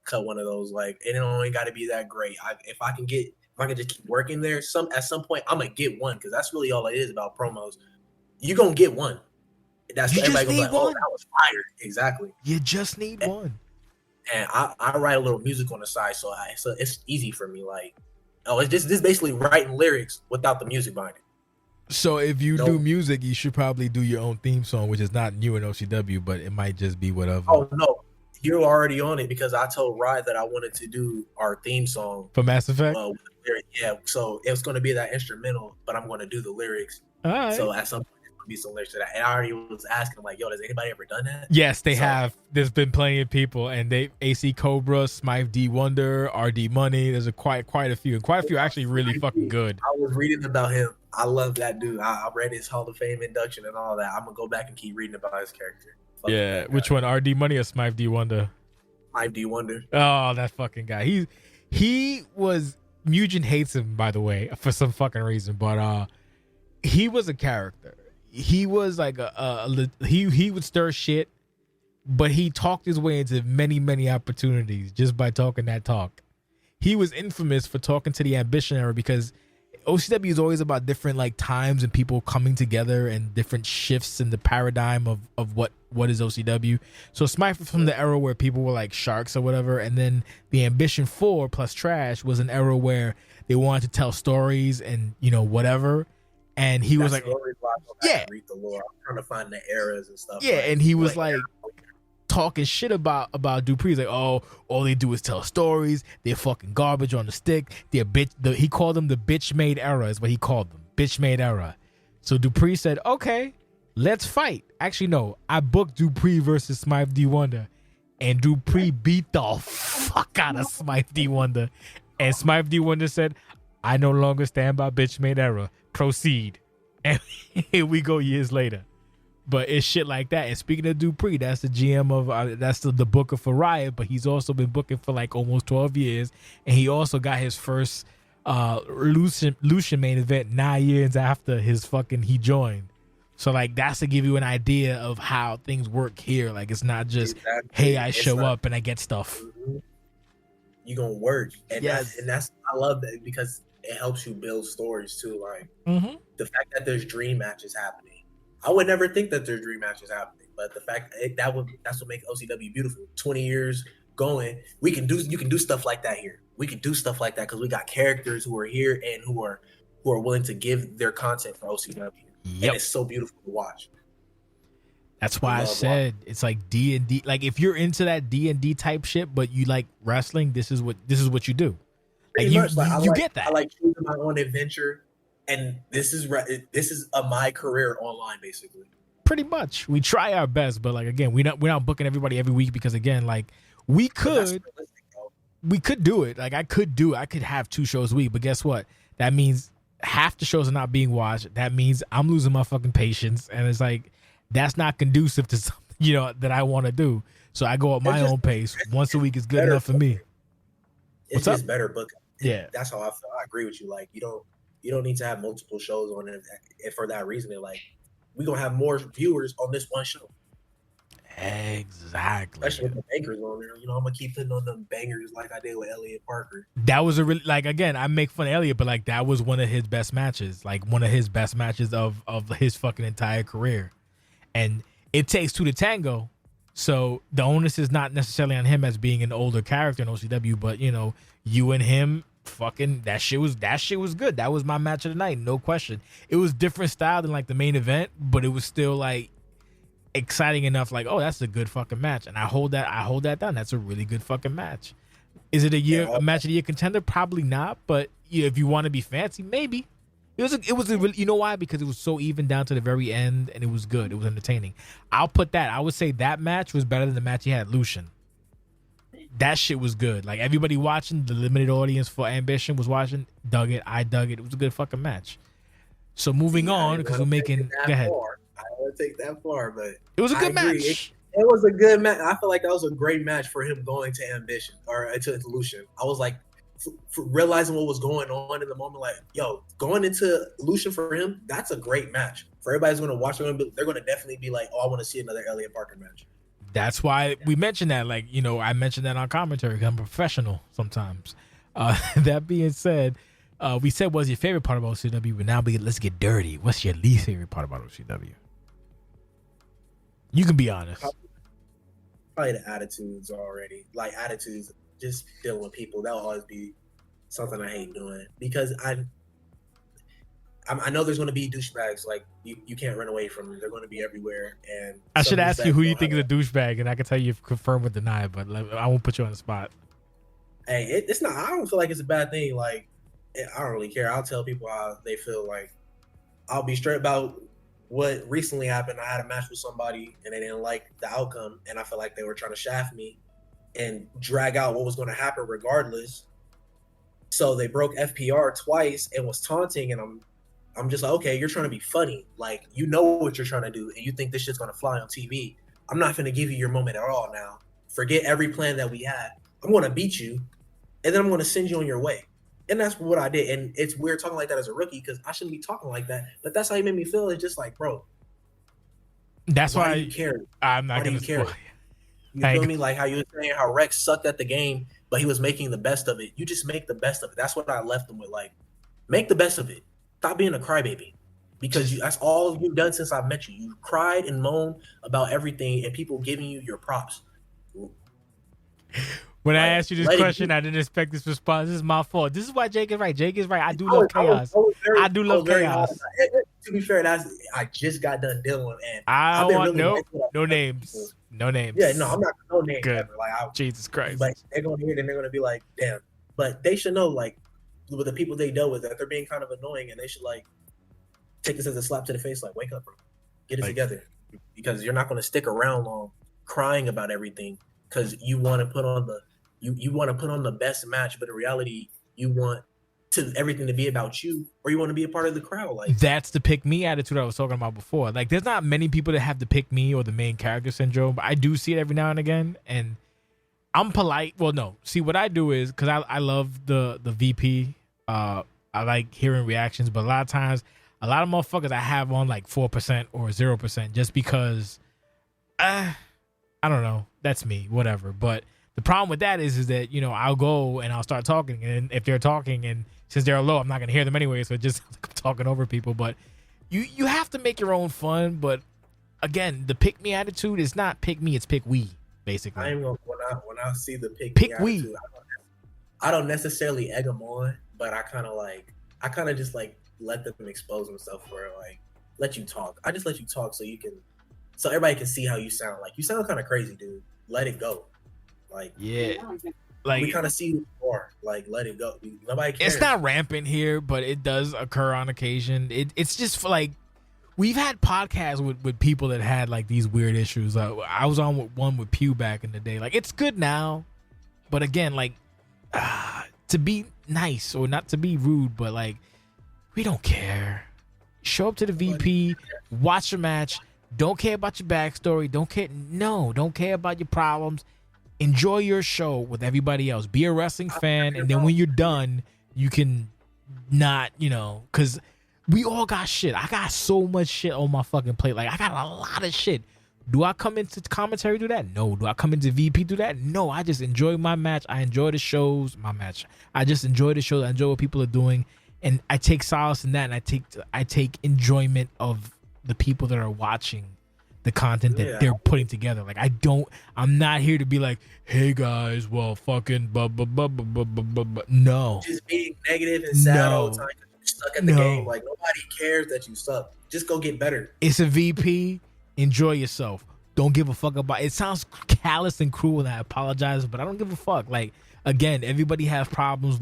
cut one of those. Like, it don't only got to be that great. If I can just keep working there, at some point I'm gonna get one, because that's really all it is about promos. You gonna get one. That's you everybody just need gonna be like, one. oh, that was fire. Exactly. You just need one. And I write a little music on the side, so it's easy for me. Like, it's just this basically writing lyrics without the music behind it. So if you do music, you should probably do your own theme song, which is not new in OCW, but it might just be whatever. Oh no, You're already on it because I told Riot that I wanted to do our theme song for Mass Effect. Yeah, so it was going to be that instrumental, but I'm going to do the lyrics. All right. So at some point, there's going to be some lyrics to that. And I already was asking, like, yo, has anybody ever done that? Yes, they have. There's been plenty of people, and they AC Cobra, Smythe D Wonder, RD Money. There's quite a few, and quite a few actually really fucking good. I was reading about him. I love that dude. I read his Hall of Fame induction and all that. I'm gonna go back and keep reading about his character. Yeah, which one? RD Money or Smythe D Wonder? Smythe D Wonder. Oh, that fucking guy. He was. Mugen hates him, by the way, for some fucking reason, but he was a character. He was like he would stir shit, but he talked his way into many opportunities just by talking that talk. He was infamous for talking to the Ambition era because OCW is always about different like times and people coming together and different shifts in the paradigm of what is OCW. So Smythe was from the era where people were like sharks or whatever, and then the Ambition 4 plus Trash was an era where they wanted to tell stories and whatever. And he was like, yeah, read the lore. I'm trying to find the eras and stuff. Yeah, and he was like talking shit about Dupree's like, oh, all they do is tell stories. They're fucking garbage on the stick. They're he called them the bitch made era is what he called them. Bitch made era. So Dupree said, okay, let's fight. Actually, no, I booked Dupree versus Smythe D Wonder, and Dupree beat the fuck out of Smythe D Wonder. And Smythe D Wonder said, I no longer stand by bitch made era. Proceed. And here we go years later. But it's shit like that. And speaking of Dupree, that's the GM of that's the booker for Riot, but he's also been booking for like almost 12 years, and he also got his first Lucian main event 9 years after he joined. So like that's to give you an idea of how things work here. Like it's not just hey, I show up and I get stuff. You gonna work, and that's I love that because it helps you build stories too. Like the fact that there's dream matches happening. I would never think that there's dream matches happening, but the fact that's what makes OCW beautiful. 20 years going, you can do stuff like that here. We can do stuff like that because we got characters who are here and who are willing to give their content for OCW. Yep. And it's so beautiful to watch. That's why I said it's like D&D. Like if you're into that D&D type shit, but you like wrestling, this is what you do. Like you get that. I like choosing my own adventure. And this is my career online, basically. Pretty much, we try our best, but like again, we're not booking everybody every week because again, like we could do it. Like I could have 2 shows a week, but guess what? That means half the shows are not being watched. That means I'm losing my fucking patience, and it's like that's not conducive to something that I want to do. So I go at my own pace. Once a week is good enough for me. It's just better booking. Yeah, that's how I feel. I agree with you. Like you don't need to have multiple shows on it. And for that reason, like we're gonna have more viewers on this one show. Exactly. Especially with the bangers on there. I'm gonna keep putting on them bangers like I did with Elliot Parker. That was a really again, I make fun of Elliot, but like that was one of his best matches. Like one of his best matches of his fucking entire career. And it takes 2 to tango. So the onus is not necessarily on him as being an older character in OCW, but you and him fucking that shit was good. That was my match of the night, no question. It was different style than like the main event, but it was still like exciting enough. Like, oh, that's a good fucking match, and I hold that down. That's a really good fucking match. Is it a match of the year contender? Probably not, but if you want to be fancy, maybe. It was a really, you know why? Because it was so even down to the very end, and it was good. It was entertaining. I'll put that. I would say that match was better than the match he had Lucian. That shit was good. Like everybody watching, the limited audience for Ambition was watching, dug it. I dug it. It was a good fucking match. So moving on, because we're making. Go ahead. I don't want to take that far, but it was a good match. It was a good match. I feel like that was a great match for him going to Ambition or to Lucian. I was like, for realizing what was going on in the moment, like, yo, going into Lucian for him, that's a great match. For everybody's going to watch, they're going to definitely be like, oh, I want to see another Elliot Parker match. That's why we mentioned that. Like, I mentioned that on commentary. I'm a professional sometimes. That being said, we said what's your favorite part about OCW, but now let's get dirty. What's your least favorite part about OCW? You can be honest. Probably the attitudes already. Like attitudes, just dealing with people. That'll always be something I hate doing because I know there's going to be douchebags. Like you can't run away from them. They're going to be everywhere. And I should ask you who you think is a douchebag, and I can tell you if confirm or deny. But I won't put you on the spot. Hey, it's not. I don't feel like it's a bad thing. Like I don't really care. I'll tell people how they feel. Like I'll be straight about what recently happened. I had a match with somebody, and they didn't like the outcome, and I felt like they were trying to shaft me and drag out what was going to happen regardless. So they broke FPR twice and was taunting, and I'm just like, okay, you're trying to be funny. Like, you know what you're trying to do, and you think this shit's going to fly on TV. I'm not going to give you your moment at all now. Forget every plan that we had. I'm going to beat you, and then I'm going to send you on your way. And that's what I did. And it's weird talking like that as a rookie because I shouldn't be talking like that. But that's how he made me feel. It's just like, bro. That's why you care. I'm not going to care. You feel me? Like how you were saying how Rex sucked at the game, but he was making the best of it. You just make the best of it. That's what I left him with. Like, make the best of it. Stop being a crybaby, because that's all you've done since I've met you. You cried and moaned about everything, and people giving you your props. When I asked you this question, I didn't expect this response. This is my fault. This is why Jake is right. Jake is right. I do love chaos. I do love chaos. To be fair, I just got done dealing with, and I want no names. No names. Yeah, no, I'm not no names. Good. Ever. Like, Jesus Christ. But they're gonna hear it and they're gonna be like, damn. But they should know, like, with the people they dealt with, that they're being kind of annoying, and they should like take this as a slap to the face. Like, wake up, bro. Get it together, because you're not gonna stick around long crying about everything because you want to put on the you want to put on the best match, but in reality, you want everything to be about you, or you want to be a part of the crowd. Like, that's the pick me attitude I was talking about before. Like, there's not many people that have the pick me or the main character syndrome, but I do see it every now and again, and I'm polite. Well, no, see what I do is, because I love the VP. I like hearing reactions, but a lot of times, a lot of motherfuckers I have on like 4% or 0% just because I don't know. That's me, whatever. But the problem with that is that, you know, I'll go and I'll start talking, and if they're talking, and since they're low, I'm not gonna hear them anyway, so just I'm talking over people. But you have to make your own fun. But again, the pick me attitude is not pick me, it's pick we, basically. I ain't gonna when I see the pick me we attitude, I don't necessarily egg them on, but I kind of just like let them expose themselves, or like let you talk. I just let you talk so everybody can see how you sound. Like, you sound kind of crazy, dude. Let it go. Like, yeah, like we kind of see who you are. Like, let it go. Nobody cares. It's not rampant here, but it does occur on occasion. It's just for, like, we've had podcasts with people that had like these weird issues. I was on one with Pew back in the day. Like, it's good now, but again, like, to be nice or not to be rude, but like, we don't care. Show up to the VP, watch a match. Don't care about your backstory. Don't care about your problems. Enjoy your show with everybody else. Be a wrestling fan, and then when you're done, you can not, you know, because we all got shit. I got so much shit on my fucking plate. Like, I got a lot of shit. Do I come into commentary do that? No. Do I come into VP do that? No. I just enjoy my match. I enjoy the shows. I just enjoy the shows. I enjoy what people are doing, and I take solace in that, and I take enjoyment of the people that are watching the content that they're putting together. Like, I'm not here to be like, hey guys, well, fucking blah, blah, blah, blah, blah, blah, blah. No. Just being negative and sad all the time because you're stuck at the game. Like, nobody cares that you suck. Just go get better. It's a VP. Enjoy yourself. Don't give a fuck about it. Sounds callous and cruel, and I apologize, but I don't give a fuck. Like, again, everybody has problems.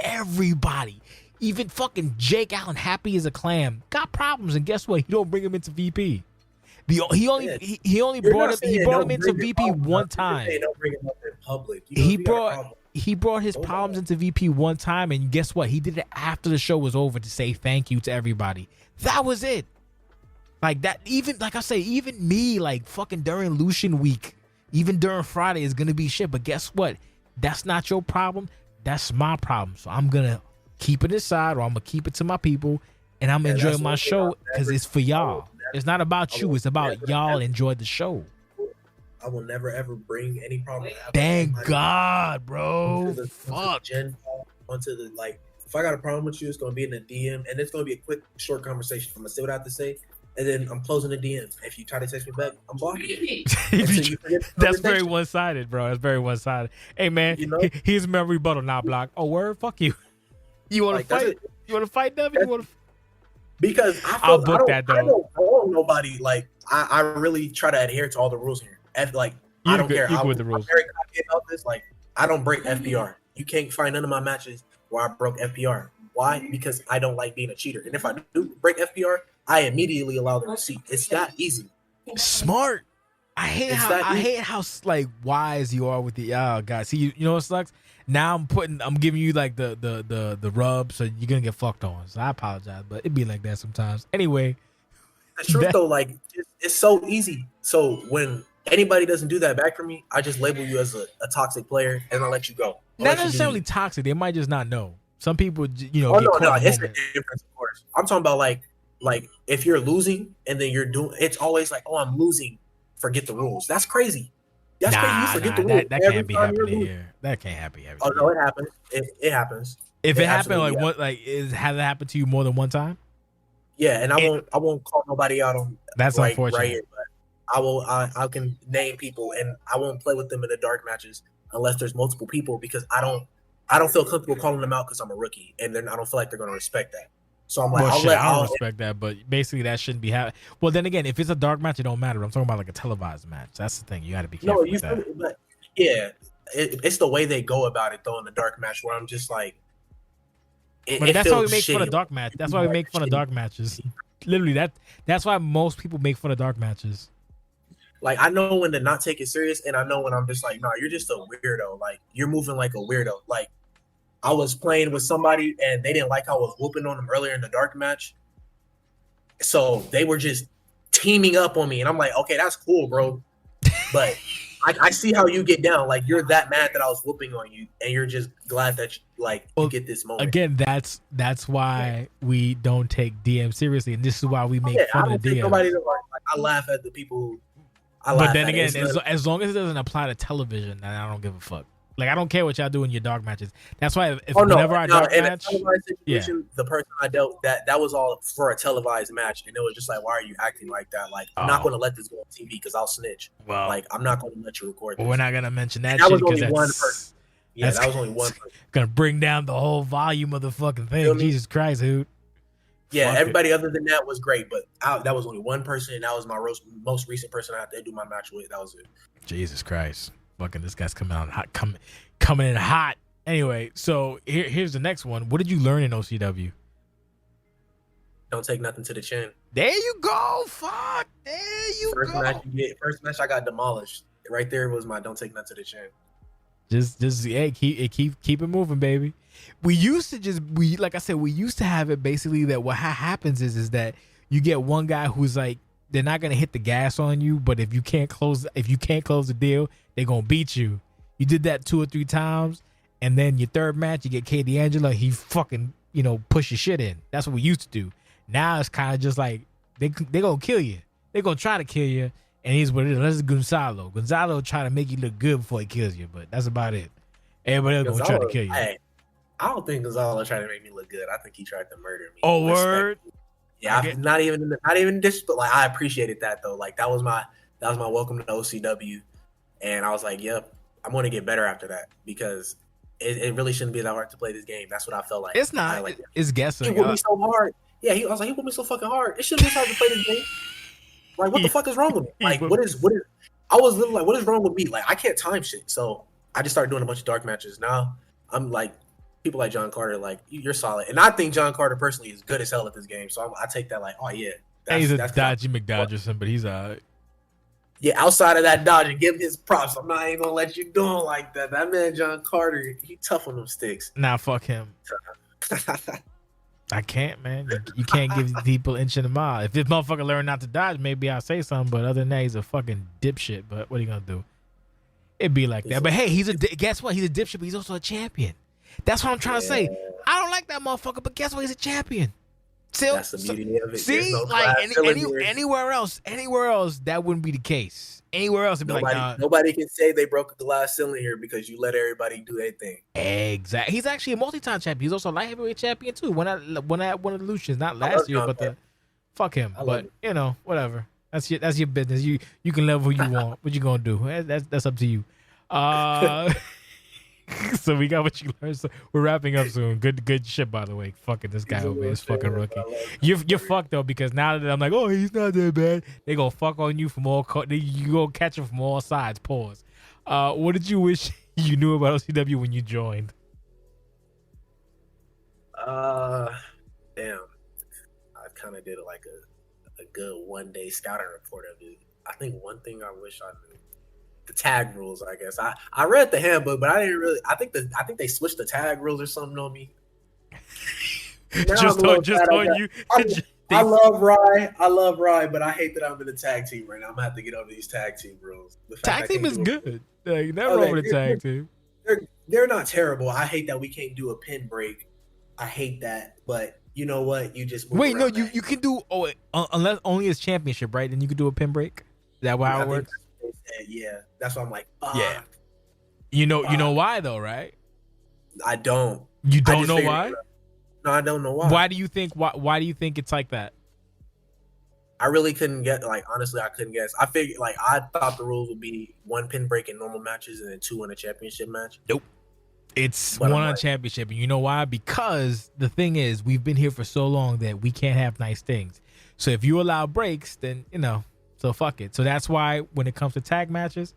Everybody. Even fucking Jake Allen, happy as a clam, got problems, and guess what? He don't bring him into VP. He only brought him into VP one time. Don't bring him up in public. He brought his problems into VP one time, and guess what? He did it after the show was over to say thank you to everybody. That was it. Like that. Even like I say, even me, like fucking during Lucian week, even during Friday is gonna be shit. But guess what? That's not your problem. That's my problem. So I'm gonna keep it aside, or I'm gonna keep it to my people, and I'm enjoying my show because it's for y'all. It's not about you. It's about y'all enjoy the show. I will never ever bring any problem. Thank God, bro. Fuck. Onto the, like, if I got a problem with you, it's gonna be in the DM, and it's gonna be a quick, short conversation. I'm gonna say what I have to say, and then I'm closing the DM. If you try to text me back, I'm blocking you. That's very one-sided, bro. That's very one-sided. Hey, man, here's my rebuttal. Not block. Oh, word. Fuck you. You want to fight? You want to fight, Devin? because I'll book that though. I don't wrong nobody. Like I really try to adhere to all the rules here. Like I don't care. You with the rules. I'm very cocky about this. Like I don't break FPR. You can't find none of my matches where I broke FPR. Why? Because I don't like being a cheater. And if I do break FPR, I immediately allow the receipt. It's that easy. Smart. I hate how like wise you are with the guys. See, you know what sucks? Now I'm giving you like the rub, so you're gonna get fucked on. So I apologize, but it be like that sometimes. Anyway, the truth though, like it's so easy. So when anybody doesn't do that back for me, I just label you as a toxic player and I'll let you go. Not necessarily toxic. They might just not know. Some people, you know. Oh no, it's a difference, of course. I'm talking about like if you're losing and then you're doing, it's always like, oh, I'm losing. Forget the rules. That's crazy. That's crazy. You forget the rules. That can't be happening here. That can't happen every Oh no, it happens. It happens. If it happened, like what, like has it happened to you more than one time? Yeah, and I won't call nobody out on that's unfortunate. Right here, but I can name people and I won't play with them in the dark matches unless there's multiple people because I don't feel comfortable calling them out because I'm a rookie and then I don't feel like they're going to respect that. So I'm like, I don't respect that, but basically that shouldn't be happening. Well, then again, if it's a dark match, it don't matter. I'm talking about like a televised match. That's the thing. You got to be careful with that. But yeah, it's the way they go about it though in the dark match where I'm just like, but that's why we make fun of dark match. That's why we make fun of dark matches. Literally, that's why most people make fun of dark matches. Like I know when to not take it serious, and I know when I'm just like, no, you're just a weirdo. Like you're moving like a weirdo. Like I was playing with somebody and they didn't like how I was whooping on them earlier in the dark match. So they were just teaming up on me. And I'm like, okay, that's cool, bro. But I see how you get down. Like you're that mad that I was whooping on you and you're just glad that you get this moment. Again, that's why we don't take DM seriously. And this is why we make fun of DM. I laugh at the people who but then again, as long as it doesn't apply to television, then I don't give a fuck. Like I don't care what y'all do in your dark matches. That's why whenever I dark match, the person I dealt that was all for a televised match, and it was just like, why are you acting like that? Like I'm not going to let this go on TV because I'll snitch. Well, like I'm not going to let you record this. We're not going to mention that. That was only one person. Yeah, that was only one person. Gonna bring down the whole volume of the fucking thing. Jesus Christ, dude. Yeah, everybody other than that was great, but that was only one person, and that was my most recent person I had to do my match with. That was it. Jesus Christ. Fucking this guy's coming out hot, coming in hot. Anyway, so here's the next one. What did you learn in OCW? Don't take nothing to the chin. There you go. Fuck. There you go. First match I got demolished. Right there was my don't take nothing to the chin. Just yeah, keep it moving, baby. We used to have it basically that what happens is that you get one guy who's like, they're not gonna hit the gas on you, but if you can't close the deal, they're gonna beat you. You did that 2 or 3 times, and then your third match, you get K D'Angelo, he fucking push your shit in. That's what we used to do. Now it's kind of just like they gonna kill you. They're gonna try to kill you, and he's what it is. That's Gonzalo. Gonzalo try to make you look good before he kills you, but that's about it. Everybody else gonna try to kill you. Hey, I don't think Gonzalo tried to make me look good. I think he tried to murder me. Oh, word. Yeah, not even this, but like I appreciated that though. Like that was my welcome to OCW, and I was like, yep, I'm gonna get better after that because it really shouldn't be that hard to play this game. That's what I felt like. It's not. It's guessing. He whooped me so hard. Yeah, I was like, he whooped me so fucking hard. It shouldn't be hard to play this game. Like, what the fuck is wrong with me? Like, what is? I was literally like, what is wrong with me? Like, I can't time shit. So I just started doing a bunch of dark matches. Now I'm like. People like John Carter, like you're solid, and I think John Carter personally is good as hell at this game. So I take that like, oh yeah, he's a dodgy McDodgerson, but he's yeah. Outside of that dodge and give him his props, I'm not even gonna let you do him like that. That man John Carter, he tough on them sticks. Nah, fuck him. I can't, man. You can't give people inch in the mile. If this motherfucker learn not to dodge, maybe I'll say something. But other than that, he's a fucking dipshit. But what are you gonna do? It'd be like that. But hey, guess what? He's a dipshit, but he's also a champion. That's what I'm trying to say. I don't like that motherfucker, but guess what? He's a champion. That's the beauty of it. See, no like anywhere else, that wouldn't be the case. Anywhere else, it'd be like, nah. Nobody can say they broke the glass ceiling here because you let everybody do their thing. Exactly. He's actually a multi-time champion. He's also a light heavyweight champion too. When I one of the Lucians, not last year, but fuck him. But whatever. That's your business. You can love who you want. What you gonna do? That's up to you. So we got what you learned. So we're wrapping up soon. Good shit, by the way. Fucking this guy over here is fucking rookie. You're fucked though, because now that I'm like, oh, he's not that bad, they gonna fuck on you from all. You gonna catch him from all sides. Pause. What did you wish you knew about OCW when you joined? Damn. I kind of did like a good 1 day scouting report of it. I think one thing I wish I knew. The tag rules, I guess. I read the handbook, but I didn't really. I think they switched the tag rules or something on me. just on you. I love Riot, but I hate that I'm in the tag team right now. I'm gonna have to get over these tag team rules. Tag team is good. Like, never over the tag team. They're not terrible. I hate that we can't do a pin break. I hate that, but you know what? You just wait. No, you can do unless only as championship, right? Then you can do a pin break. Is that how it works? Yeah, that's why I'm like, yeah. You know why though, right? I don't. You don't know why? No, I don't know why. Why do you think? Why do you think it's like that? I really couldn't get. Like, honestly, I couldn't guess. I figured, like, I thought the rules would be 1 pin break in normal matches and then 2 in a championship match. Nope. It's one on championship, and you know why? Because the thing is, we've been here for so long that we can't have nice things. So if you allow breaks, then so fuck it. So that's why when it comes to tag matches,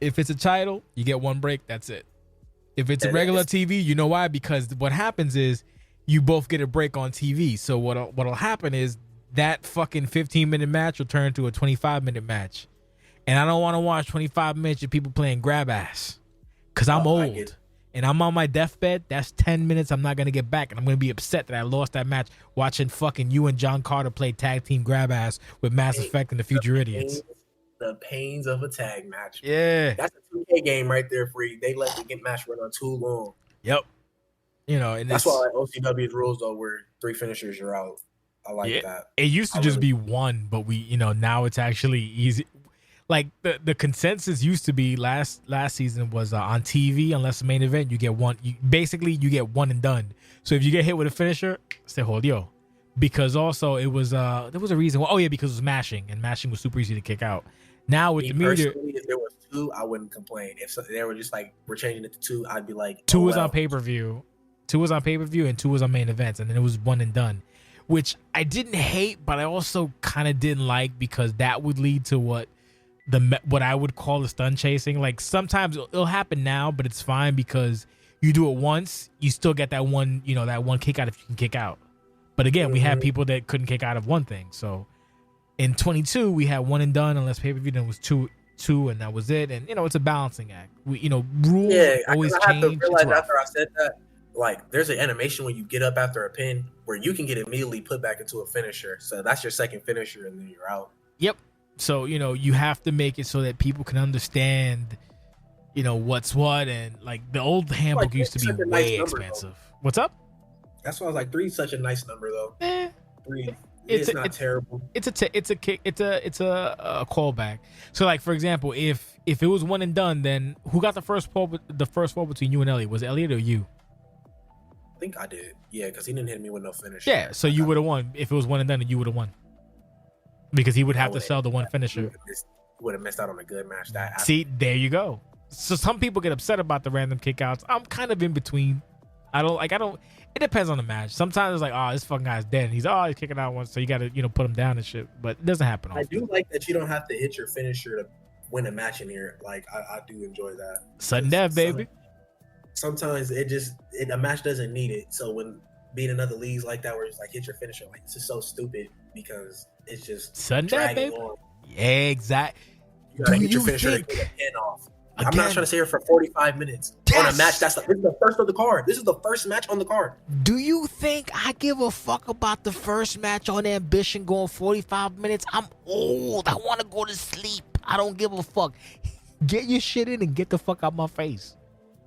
if it's a title, you get 1 break. That's it. If it's a regular TV, you know why? Because what happens is you both get a break on TV. So what'll happen is that fucking 15-minute match will turn to a 25-minute match, and I don't want to watch 25 minutes of people playing grab ass because I'm old. And I'm on my deathbed. That's 10 minutes I'm not going to get back. And I'm going to be upset that I lost that match watching fucking you and John Carter play tag team grab ass with Mass Effect and the Future Idiots. The pains of a tag match. Yeah. That's a 2K game right there for you. They let the match run on too long. Yep. And that's why I like OCW's rules, though, where 3 finishers, you're out. I like that. It used to just be 1, but we, now it's actually easy. Like the consensus used to be last season was on TV, unless the main event, you get 1. You get 1 and done. So if you get hit with a finisher, say hold yo, because also it was there was a reason. Well, because it was mashing, and mashing was super easy to kick out. Now with the meter, if there was 2, I wouldn't complain. If they were just like we're changing it to 2, I'd be like 2 was on pay-per-view, 2 was on pay-per-view, and 2 was on main events, and then it was 1 and done, which I didn't hate, but I also kind of didn't like because that would lead to what I would call the stun chasing. Like sometimes it'll happen now, but it's fine because you do it once, you still get that one, that one kick out if you can kick out. But again, we had people that couldn't kick out of one thing. So in 22, we had 1 and done unless pay-per-view, then it was two, and that was it. And it's a balancing act. We, rules always change. I have to realize after I said that, like there's an animation when you get up after a pin where you can get immediately put back into a finisher. So that's your second finisher, and then you're out. Yep. So, you have to make it so that people can understand, what's what. And like the old handbook used to be way expensive. What's up? That's why I was like 3 is such a nice number though. 3. It's not terrible. It's a callback. So like, for example, if it was 1 and done, then who got the first fall between you and Elliot? Was it Elliot or you? I think I did. Yeah, because he didn't hit me with no finish. Yeah, so you would have won. If it was 1 and done, you would have won. Because he would have to sell the 1 finisher. Would have missed out on a good match. See, there you go. So some people get upset about the random kickouts. I'm kind of in between. I don't. It depends on the match. Sometimes it's like, oh, this fucking guy's dead. And he's kicking out once, so you got to put him down and shit. But it doesn't happen often. I do like that you don't have to hit your finisher to win a match in here. Like I do enjoy that. Sudden death, baby. Sometimes a match doesn't need it. So when being in other leagues like that, where it's like hit your finisher, like it's just so stupid because it's just sudden death, baby. On. Yeah, exactly. You gotta hit your finisher to get a pin off. I'm not trying to stay here for 45 minutes on a match. This is the first of the card. This is the first match on the card. Do you think I give a fuck about the first match on Ambition going 45 minutes? I'm old. I want to go to sleep. I don't give a fuck. Get your shit in and get the fuck out my face.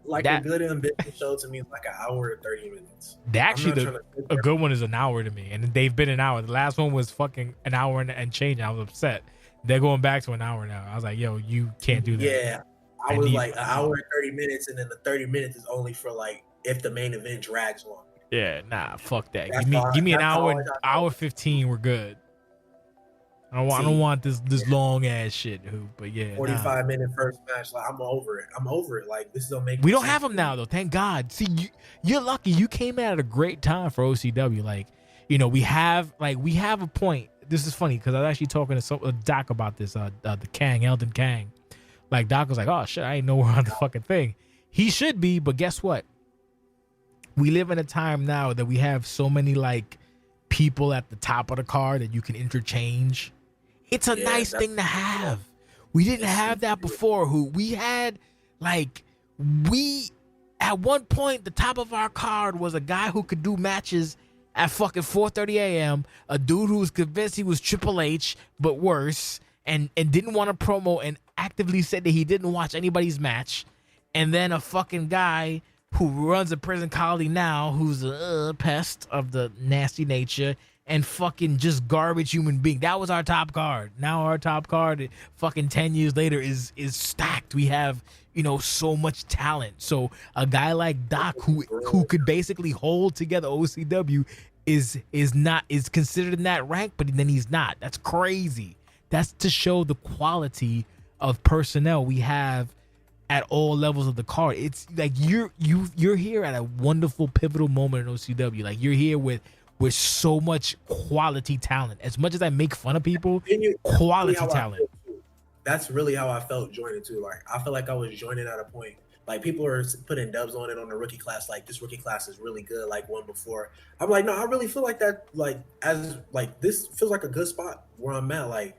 Like a good Ambition show to me is like an hour and 30 minutes. Actually, a good one is an hour to me, and they've been an hour. The last one was fucking an hour and change. I was upset. They're going back to an hour now. I was like, yo, you can't do that. Yeah. I was like an hour and 30 minutes, and then the 30 minutes is only for like if the main event drags long. Yeah, nah, fuck that. Give me an hour 15, we're good. I don't want this long ass shit, Hoop. But yeah, 45-minute first match. Like, I'm over it. Like, this don't make. We don't have them now though. Thank God. See, you're lucky. You came in at a great time for OCW. Like, you know, we have a point. This is funny because I was actually talking to Doc about this. The Kang, Elton Kang. Like, Doc was like, "Oh shit, I ain't know we're on the fucking thing." He should be, but guess what? We live in a time now that we have so many like people at the top of the card that you can interchange. It's a nice thing to have. We didn't have that before. We had at one point the top of our card was a guy who could do matches at fucking 4:30 a.m. A dude who was convinced he was Triple H but worse, and didn't want to promo and actively said that he didn't watch anybody's match, and then a fucking guy who runs a prison colony now who's a pest of the nasty nature. And fucking just garbage human being. That was our top card. Now our top card, fucking 10 years later, is stacked. We have, you know, so much talent. So a guy like Doc, who could basically hold together OCW, is considered in that rank, but then he's not. That's crazy. That's to show the quality of personnel we have at all levels of the card. It's like you're here at a wonderful pivotal moment in OCW. Like you're here with so much quality talent. As much as I make fun of people, quality talent. That's really how I felt joining too. Like I feel like I was joining at a point. Like people are putting dubs on it on the rookie class. Like this rookie class is really good. Like one before. I'm like, no, I really feel like that. Like this feels like a good spot where I'm at. Like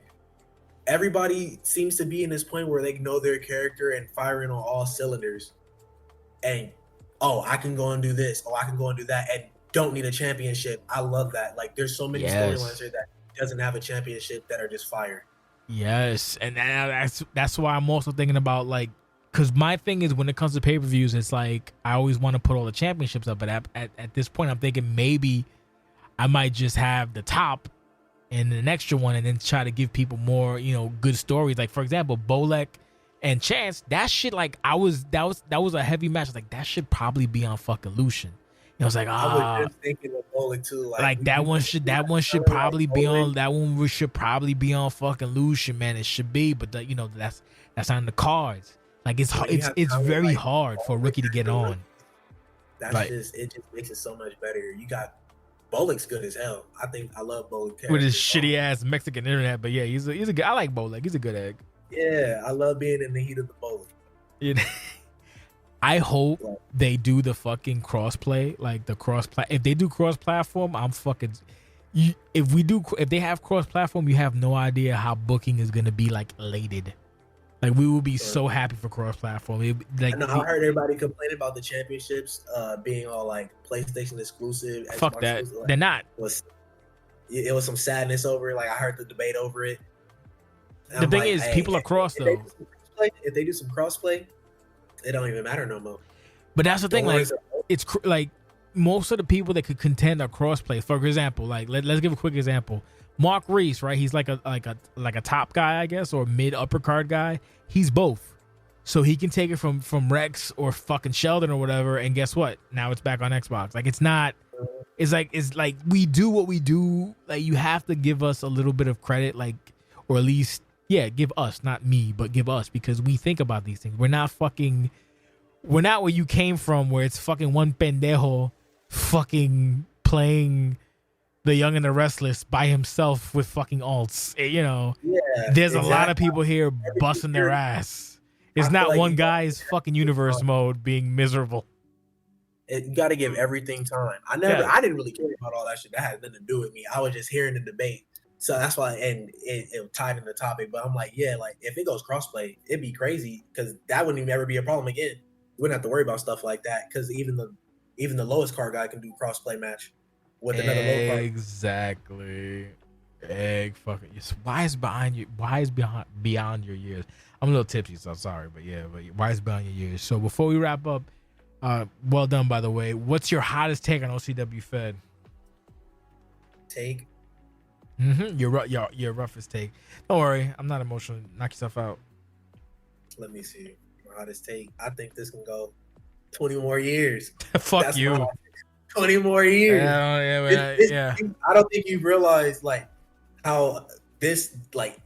everybody seems to be in this point where they know their character and firing on all cylinders. And I can go and do this. I can go and do that. And don't need a championship. I love that. Like there's so many storylines here that doesn't have a championship that are just fire. Yes, and that's why I'm also thinking about like, because my thing is when it comes to pay-per-views, it's like I always want to put all the championships up, but at this point I'm thinking maybe I might just have the top and an extra one, and then try to give people more, you know, good stories. Like for example, Bolek and Chance. That shit, like that was a heavy match. I was like, that should probably be on fucking Lucian. I was like, I was just thinking of Bolek too. Like that one should probably be on. That one should probably be on fucking Lucian, man. It should be, but that's on the cards. Like it's very hard for a rookie to get on. It just makes it so much better. You got Bolek's good as hell. I love Bolek with his shitty ass Mexican internet, but yeah, he's a good. I like Bolek. He's a good egg. Yeah, I love being in the heat of the Bolek. I hope they do the fucking crossplay, like the if they do cross platform, I'm fucking. If they have cross platform, you have no idea how booking is gonna be like elated. Like we will be so happy for cross platform. I heard everybody complaining about the championships being all like PlayStation exclusive. Fuck that, exclusive. Like, they're not. It was some sadness over it. Like I heard the debate over it. And the thing is, people are cross though. If they do some crossplay, it don't even matter no more. But that's the thing. Like it's like most of the people that could contend are crossplay. For example, like let's give a quick example. Mark Reese, right? He's like a top guy, I guess, or mid upper card guy. He's both, so he can take it from Rex or fucking Sheldon or whatever. And guess what? Now it's back on Xbox. Like it's not. It's like we do what we do. Like you have to give us a little bit of credit, like, or at least give us, not me, but give us, because we think about these things. We're not where you came from, where it's fucking one pendejo fucking playing The Young and the Restless by himself with fucking alts. You know, there's a lot of people here busting their ass. It's not one guy's fucking universe mode being miserable. You got to give everything time. I didn't really care about all that shit. That had nothing to do with me. I was just hearing the debate. So that's why, and it tied in the topic. But I'm like, like if it goes crossplay, it'd be crazy because that wouldn't even ever be a problem again. You wouldn't have to worry about stuff like that because even the lowest card guy can do crossplay match with another low card. Exactly. Fucking. Why is beyond your years? I'm a little tipsy, so I'm sorry, but why is beyond your years? So before we wrap up, well done, by the way. What's your hottest take on OCW Fed? Take. Mm-hmm. Your roughest take. Don't worry, I'm not emotional. Knock yourself out. Let me see. My hottest take. I think this can go 20 more years. Fuck you. 20 more years. Yeah. I don't think you realize like how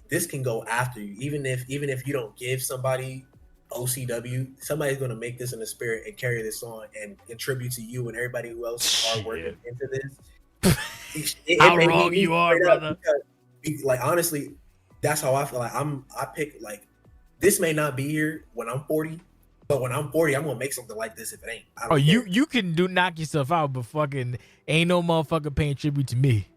this can go after you. Even if you don't give somebody OCW, somebody's gonna make this in the spirit and carry this on and contribute to you and everybody who else are working into this. How wrong you are, brother. Because, like, honestly, that's how I feel. Like I pick, like, this may not be here when I'm 40, but when I'm 40, I'm gonna make something like this if it ain't. You can knock yourself out, but fucking ain't no motherfucker paying tribute to me.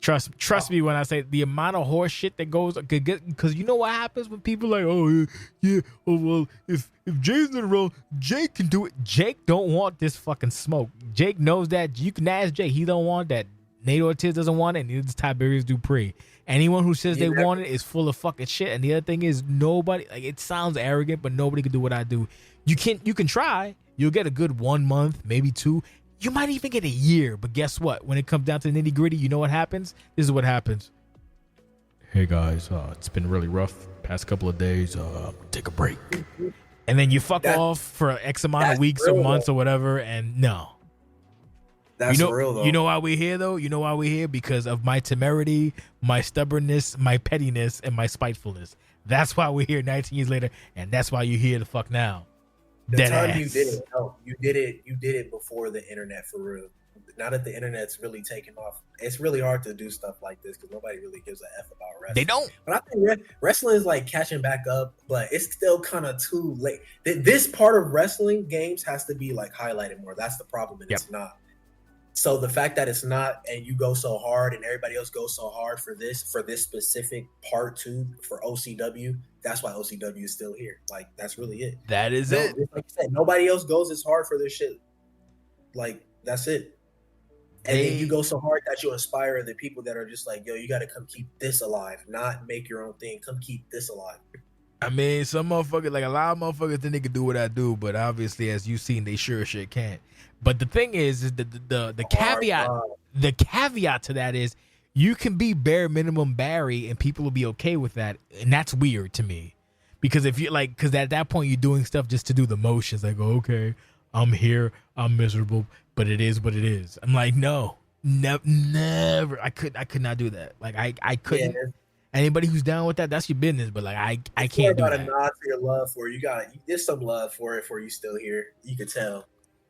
Trust me when I say the amount of horse shit that goes, because you know what happens when people like, oh yeah, oh well, if Jay's in a row, Jake can do it. Jake don't want this fucking smoke. Jake knows that. You can ask Jake, he don't want that. Nate Ortiz doesn't want it, and neither does Tiberius Dupree. Anyone who says they want it is full of fucking shit. And the other thing is, nobody, like, it sounds arrogant, but nobody can do what I do. You can try. You'll get a good 1 month, maybe 2. You might even get a year, but guess what? When it comes down to the nitty gritty, you know what happens? This is what happens. Hey guys, it's been really rough past couple of days. Take a break, and then you fuck off for X amount of weeks or months or whatever. And no, that's real though. You know why we're here though? You know why we're here? Because of my temerity, my stubbornness, my pettiness, and my spitefulness. That's why we're here 19 years later, and that's why you're here the fuck now. The time you did it, you did it before the internet, for real. Now that the internet's really taken off, it's really hard to do stuff like this because nobody really gives a F about wrestling. They don't. But I think wrestling is like catching back up, but it's still kind of too late. This part of wrestling games has to be like highlighted more. That's the problem, and it's not. So the fact that it's not, and you go so hard, and everybody else goes so hard for this specific part 2 for OCW, that's why OCW is still here. Like, that's really it. That is it. Like you said, nobody else goes as hard for this shit. Like, that's it. And then you go so hard that you inspire the people that are just like, yo, you got to come keep this alive, not make your own thing. Come keep this alive. I mean, some motherfuckers, like a lot of motherfuckers think they can do what I do, but obviously, as you've seen, they sure shit can't. But the thing is the caveat to that is you can be bare minimum Barry and people will be okay with that, and that's weird to me. Because if you like, because at that point you're doing stuff just to do the motions, like, oh, okay, I'm here, I'm miserable, but it is what it is. I'm like, no, never. I could not do that. Like I couldn't. Yeah. Anybody who's down with that, that's your business. But like I can't do that. You got a nod to your love for it. There's some love for it for you still here. You could tell.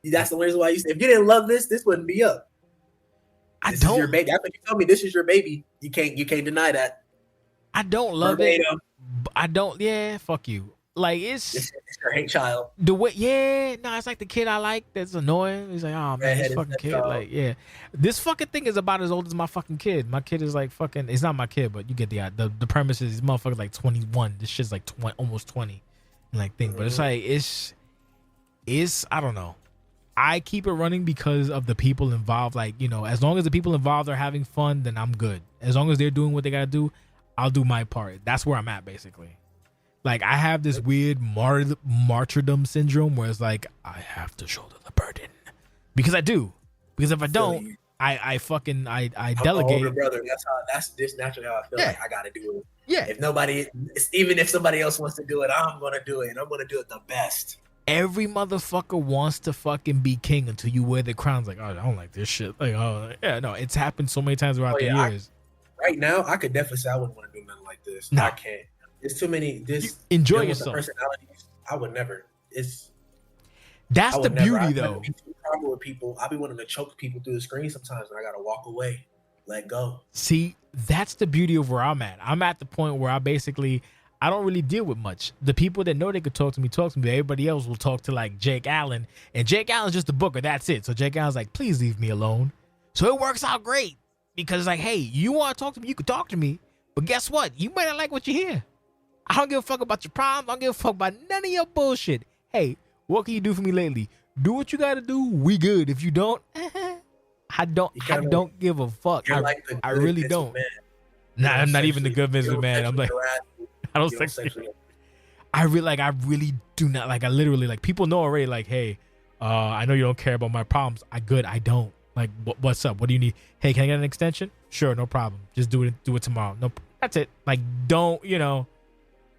That's the reason why if you didn't love this wouldn't be up. This is your baby. That's what you told me. This is your baby. You can't deny that. I don't love it. I don't. Yeah, fuck you. Like it's your hate child. The way, it's like the kid I like that's annoying. He's like, oh man, this fucking kid. Like, yeah, this fucking thing is about as old as my fucking kid. My kid is like fucking. It's not my kid, but you get the premise is this motherfucker's like 21. This shit's like almost 20, like thing. But it's like it's I don't know. I keep it running because of the people involved. Like, you know, as long as the people involved are having fun, then I'm good. As long as they're doing what they gotta do, I'll do my part. That's where I'm at, basically. Like, I have this weird martyrdom syndrome where it's like, I have to shoulder the burden. Because I do. Because if I don't, I delegate. Older brother. That's just naturally how I feel. Like I gotta do it. Yeah. Even if somebody else wants to do it, I'm gonna do it, and I'm gonna do it the best. Every motherfucker wants to fucking be king until you wear the crowns. Like, oh, I don't like this shit. Like, oh, yeah, no, it's happened so many times throughout the years. Right now, I could definitely say I wouldn't want to do nothing like this. No. I can't. There's too many. Enjoy yourself. Personalities. I would never. That's the beauty, though. Be too proper with people. I be wanting to choke people through the screen sometimes, and I gotta walk away, let go. See, that's the beauty of where I'm at. I'm at the point where I don't really deal with much. The people that know they could talk to me. Everybody else will talk to like Jake Allen, and Jake Allen's just a booker. That's it. So Jake Allen's like, please leave me alone. So it works out great because it's like, hey, you want to talk to me? You can talk to me, but guess what? You might not like what you hear. I don't give a fuck about your problems. I don't give a fuck about none of your bullshit. Hey, what can you do for me lately? Do what you got to do. We good. If you don't, I don't give a fuck. I really don't. Nah, I'm not even the good business man. I'm like, I don't sexually. I really do not like. I literally like. People know already. Like, hey, I know you don't care about my problems. I don't. Like, what's up? What do you need? Hey, can I get an extension? Sure, no problem. Just do it tomorrow. No, that's it. Like, don't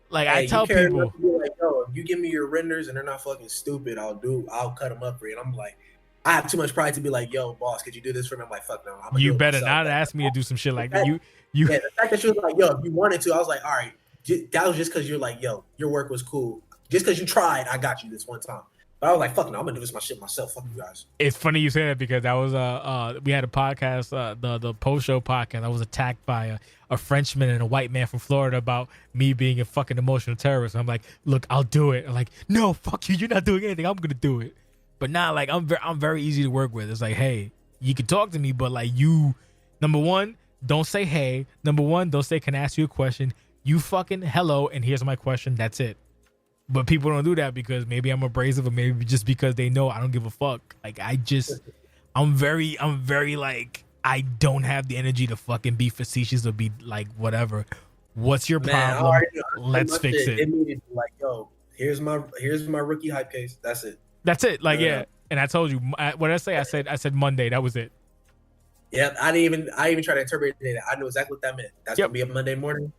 Like, hey, I tell people, like, yo, if you give me your renders and they're not fucking stupid, I'll cut them up for you. And I'm like, I have too much pride to be like, yo, boss, could you do this for me? I'm like, fuck no. I'm gonna You do it better myself. not ask me to do some shit like that. Yeah, the fact that she was like, yo, if you wanted to, I was like, all right. That was just because you're like, yo, your work was cool. Just because you tried, I got you this one time. But I was like, fuck no, I'm gonna do this my shit myself. Fuck you guys. It's funny you say that because that was we had a podcast, the post show podcast. I was attacked by a Frenchman and a white man from Florida about me being a fucking emotional terrorist. I'm like, look, I'll do it. I'm like, no, fuck you. You're not doing anything. I'm gonna do it. But now, like, I'm very easy to work with. It's like, hey, you can talk to me, but like, you, number one, don't say hey. Number one, don't say, can I ask you a question? You fucking hello, and here's my question. That's it. But people don't do that because maybe I'm abrasive, or maybe just because they know I don't give a fuck. Like, I'm very like, I don't have the energy to fucking be facetious or be like, whatever. What's your problem? Let's fix it. Immediately, like, yo, here's my rookie hype case. That's it. That's it. Like, yeah. And I told you what I say. I said Monday. That was it. Yeah, I didn't even try to interpret it. I knew exactly what that meant. That's gonna be a Monday morning.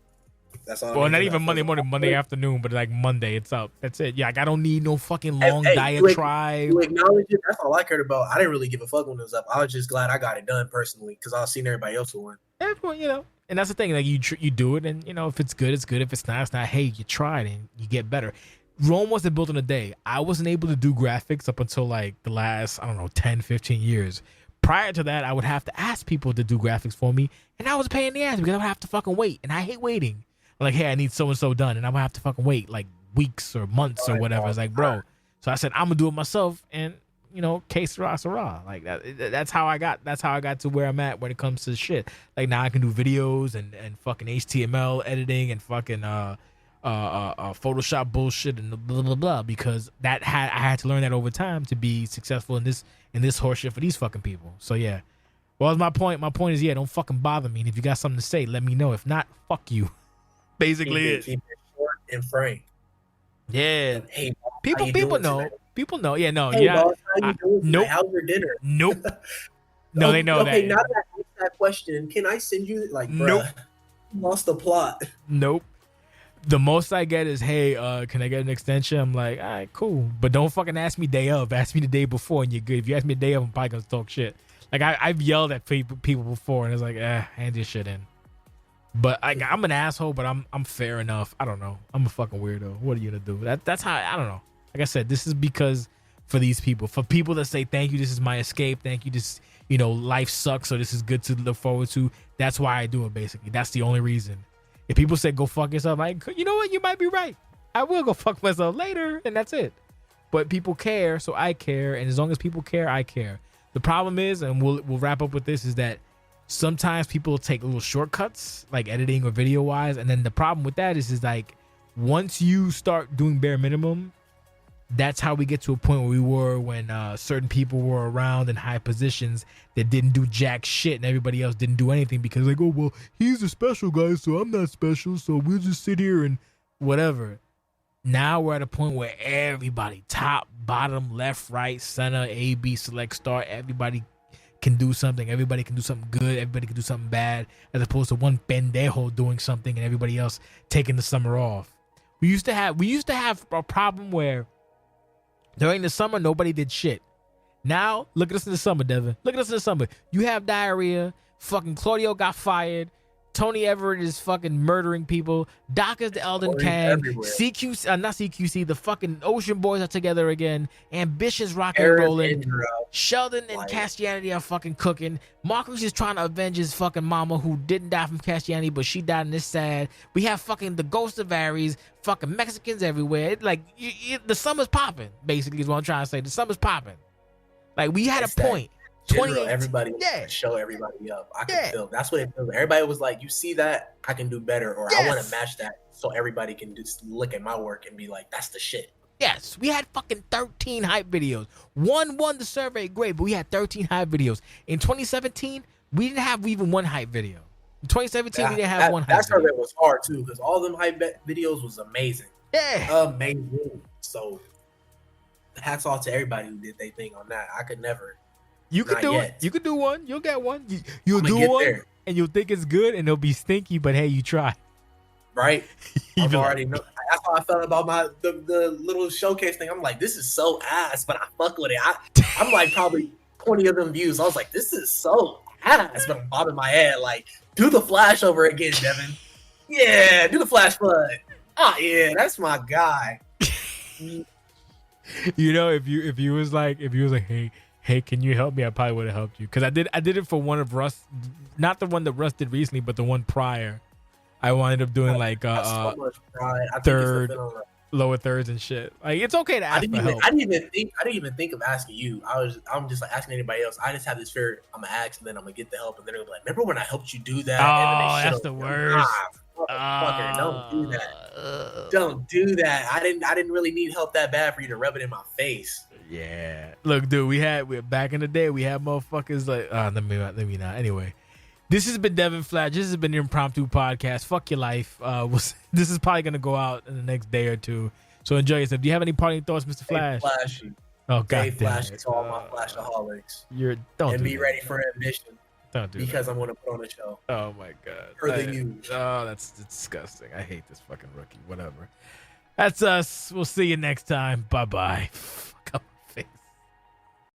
That's all. Well, not even Monday morning, Monday afternoon, but like Monday, it's up. That's it. Yeah, like, I don't need no fucking long diatribe. You acknowledge it. That's all I cared about. I didn't really give a fuck when it was up. I was just glad I got it done personally because I was seeing everybody else who won. Everyone, you know, and that's the thing. Like, you do it, and you know, if it's good, it's good. If it's not, it's not. Hey, you tried and you get better. Rome wasn't built in a day. I wasn't able to do graphics up until like the last, I don't know, 10, 15 years. Prior to that, I would have to ask people to do graphics for me, and I was a pain in the ass because I would have to fucking wait, and I hate waiting. Like, hey, I need so-and-so done, and I would have to fucking wait like weeks or months or whatever. It's like, bro. So I said, I'm gonna do it myself, and you know, que sera. Like that's how I got to where I'm at when it comes to shit. Like, now I can do videos and fucking HTML editing and fucking Photoshop bullshit and blah blah blah, because I had to learn that over time to be successful in this horseshit for these fucking people. So yeah. Well, that's my point. My point is, yeah, don't fucking bother me. And if you got something to say, let me know. If not, fuck you. Basically, keep it short and frank. Yeah. Hey, people know. Tonight? People know. Yeah, no. Hey, yeah. Boss, how you doing? Nope. How's your dinner? Nope. No, they know that. Okay, now that I asked that question, can I send you like? Nope. Lost the plot. Nope. The most I get is, hey, can I get an extension? I'm like, all right, cool. But don't fucking ask me day of. Ask me the day before and you're good. If you ask me the day of, I'm probably going to talk shit. Like, I've yelled at people before, and it's like, hand this shit in. But I'm an asshole, but I'm fair enough. I don't know. I'm a fucking weirdo. What are you going to do? That's how, I don't know. Like I said, this is because for these people. For people that say, thank you, this is my escape. Thank you, this, you know, life sucks, so this is good to look forward to. That's why I do it, basically. That's the only reason. If people say go fuck yourself, like, you know what? You might be right. I will go fuck myself later, and that's it. But people care, so I care, and as long as people care, I care. The problem is, and we'll wrap up with this, is that sometimes people take little shortcuts, like editing or video wise, and then the problem with that is like once you start doing bare minimum, that's how we get to a point where we were when certain people were around in high positions that didn't do jack shit and everybody else didn't do anything because like, oh, well, he's a special guy, so I'm not special, so we'll just sit here and whatever. Now we're at a point where everybody, top, bottom, left, right, center, A, B, select, start, everybody can do something. Everybody can do something good. Everybody can do something bad, as opposed to one pendejo doing something and everybody else taking the summer off. We used to have a problem where during the summer, nobody did shit. Now, look at us in the summer, Devin. Look at us in the summer. You have diarrhea. Fucking Claudio got fired. Tony Everett is fucking murdering people. Doc is the Elden Kang. CQC, not CQC, the fucking Ocean Boys are together again. Ambition's rocking and rolling. Sheldon and Castianity are fucking cooking. Marcus is trying to avenge his fucking mama who didn't die from Castianity, but she died and it's sad. We have fucking the Ghost of Ares, fucking Mexicans everywhere. It, like, the summer's popping, basically, is what I'm trying to say. The summer's popping. Like, we had a point. Everybody show everybody up. I can feel that's what it feels. Everybody was like, you see that, I can do better, or I want to match that, so everybody can just look at my work and be like, that's the shit. Yes, we had fucking 13 hype videos. One won the survey, great, but we had 13 hype videos. In 2017, we didn't have even one hype video. In 2017, we didn't have one hype video. That survey was hard too, because all them hype videos was amazing. Yeah, amazing. So hats off to everybody who did their thing on that. I could never. You could do it. You could do one. You'll get one. You'll do one, and you'll think it's good, and it'll be stinky. But hey, you try. Right? I've already know. That's how I felt about the little showcase thing. I'm like, this is so ass, but I fuck with it. I'm like probably 20 of them views. I was like, this is so ass, but I'm bobbing my head like, do the flash over again, Devin. Yeah, do the flash flood. Oh yeah, that's my guy. You know, if you was like, hey, can you help me? I probably would have helped you because I did it for one of Russ, not the one that Russ did recently, but the one prior. I wound up doing like so much pride. I third, lower thirds and shit. Like it's okay to ask for help. I didn't even think of asking you. I'm just like asking anybody else. I just have this fear. I'm gonna ask and then I'm gonna get the help and then they're gonna be like, remember when I helped you do that? Oh, that's the worst. Fucker, don't do that. Don't do that. I didn't really need help that bad for you to rub it in my face. Yeah. Look, dude, we back in the day, we had motherfuckers like let me not. Anyway. This has been Devon Flash. This has been the Impromptu Podcast. Fuck your life. This is probably gonna go out in the next day or two. So enjoy yourself. Do you have any parting thoughts, Mr. Flash? Stay flashy. Oh God, stay flashy to all my flashaholics. Don't be ready for ambition. Don't do because I'm gonna put on a show. Oh my God. For the news. Oh, that's disgusting. I hate this fucking rookie. Whatever. That's us. We'll see you next time. Bye bye.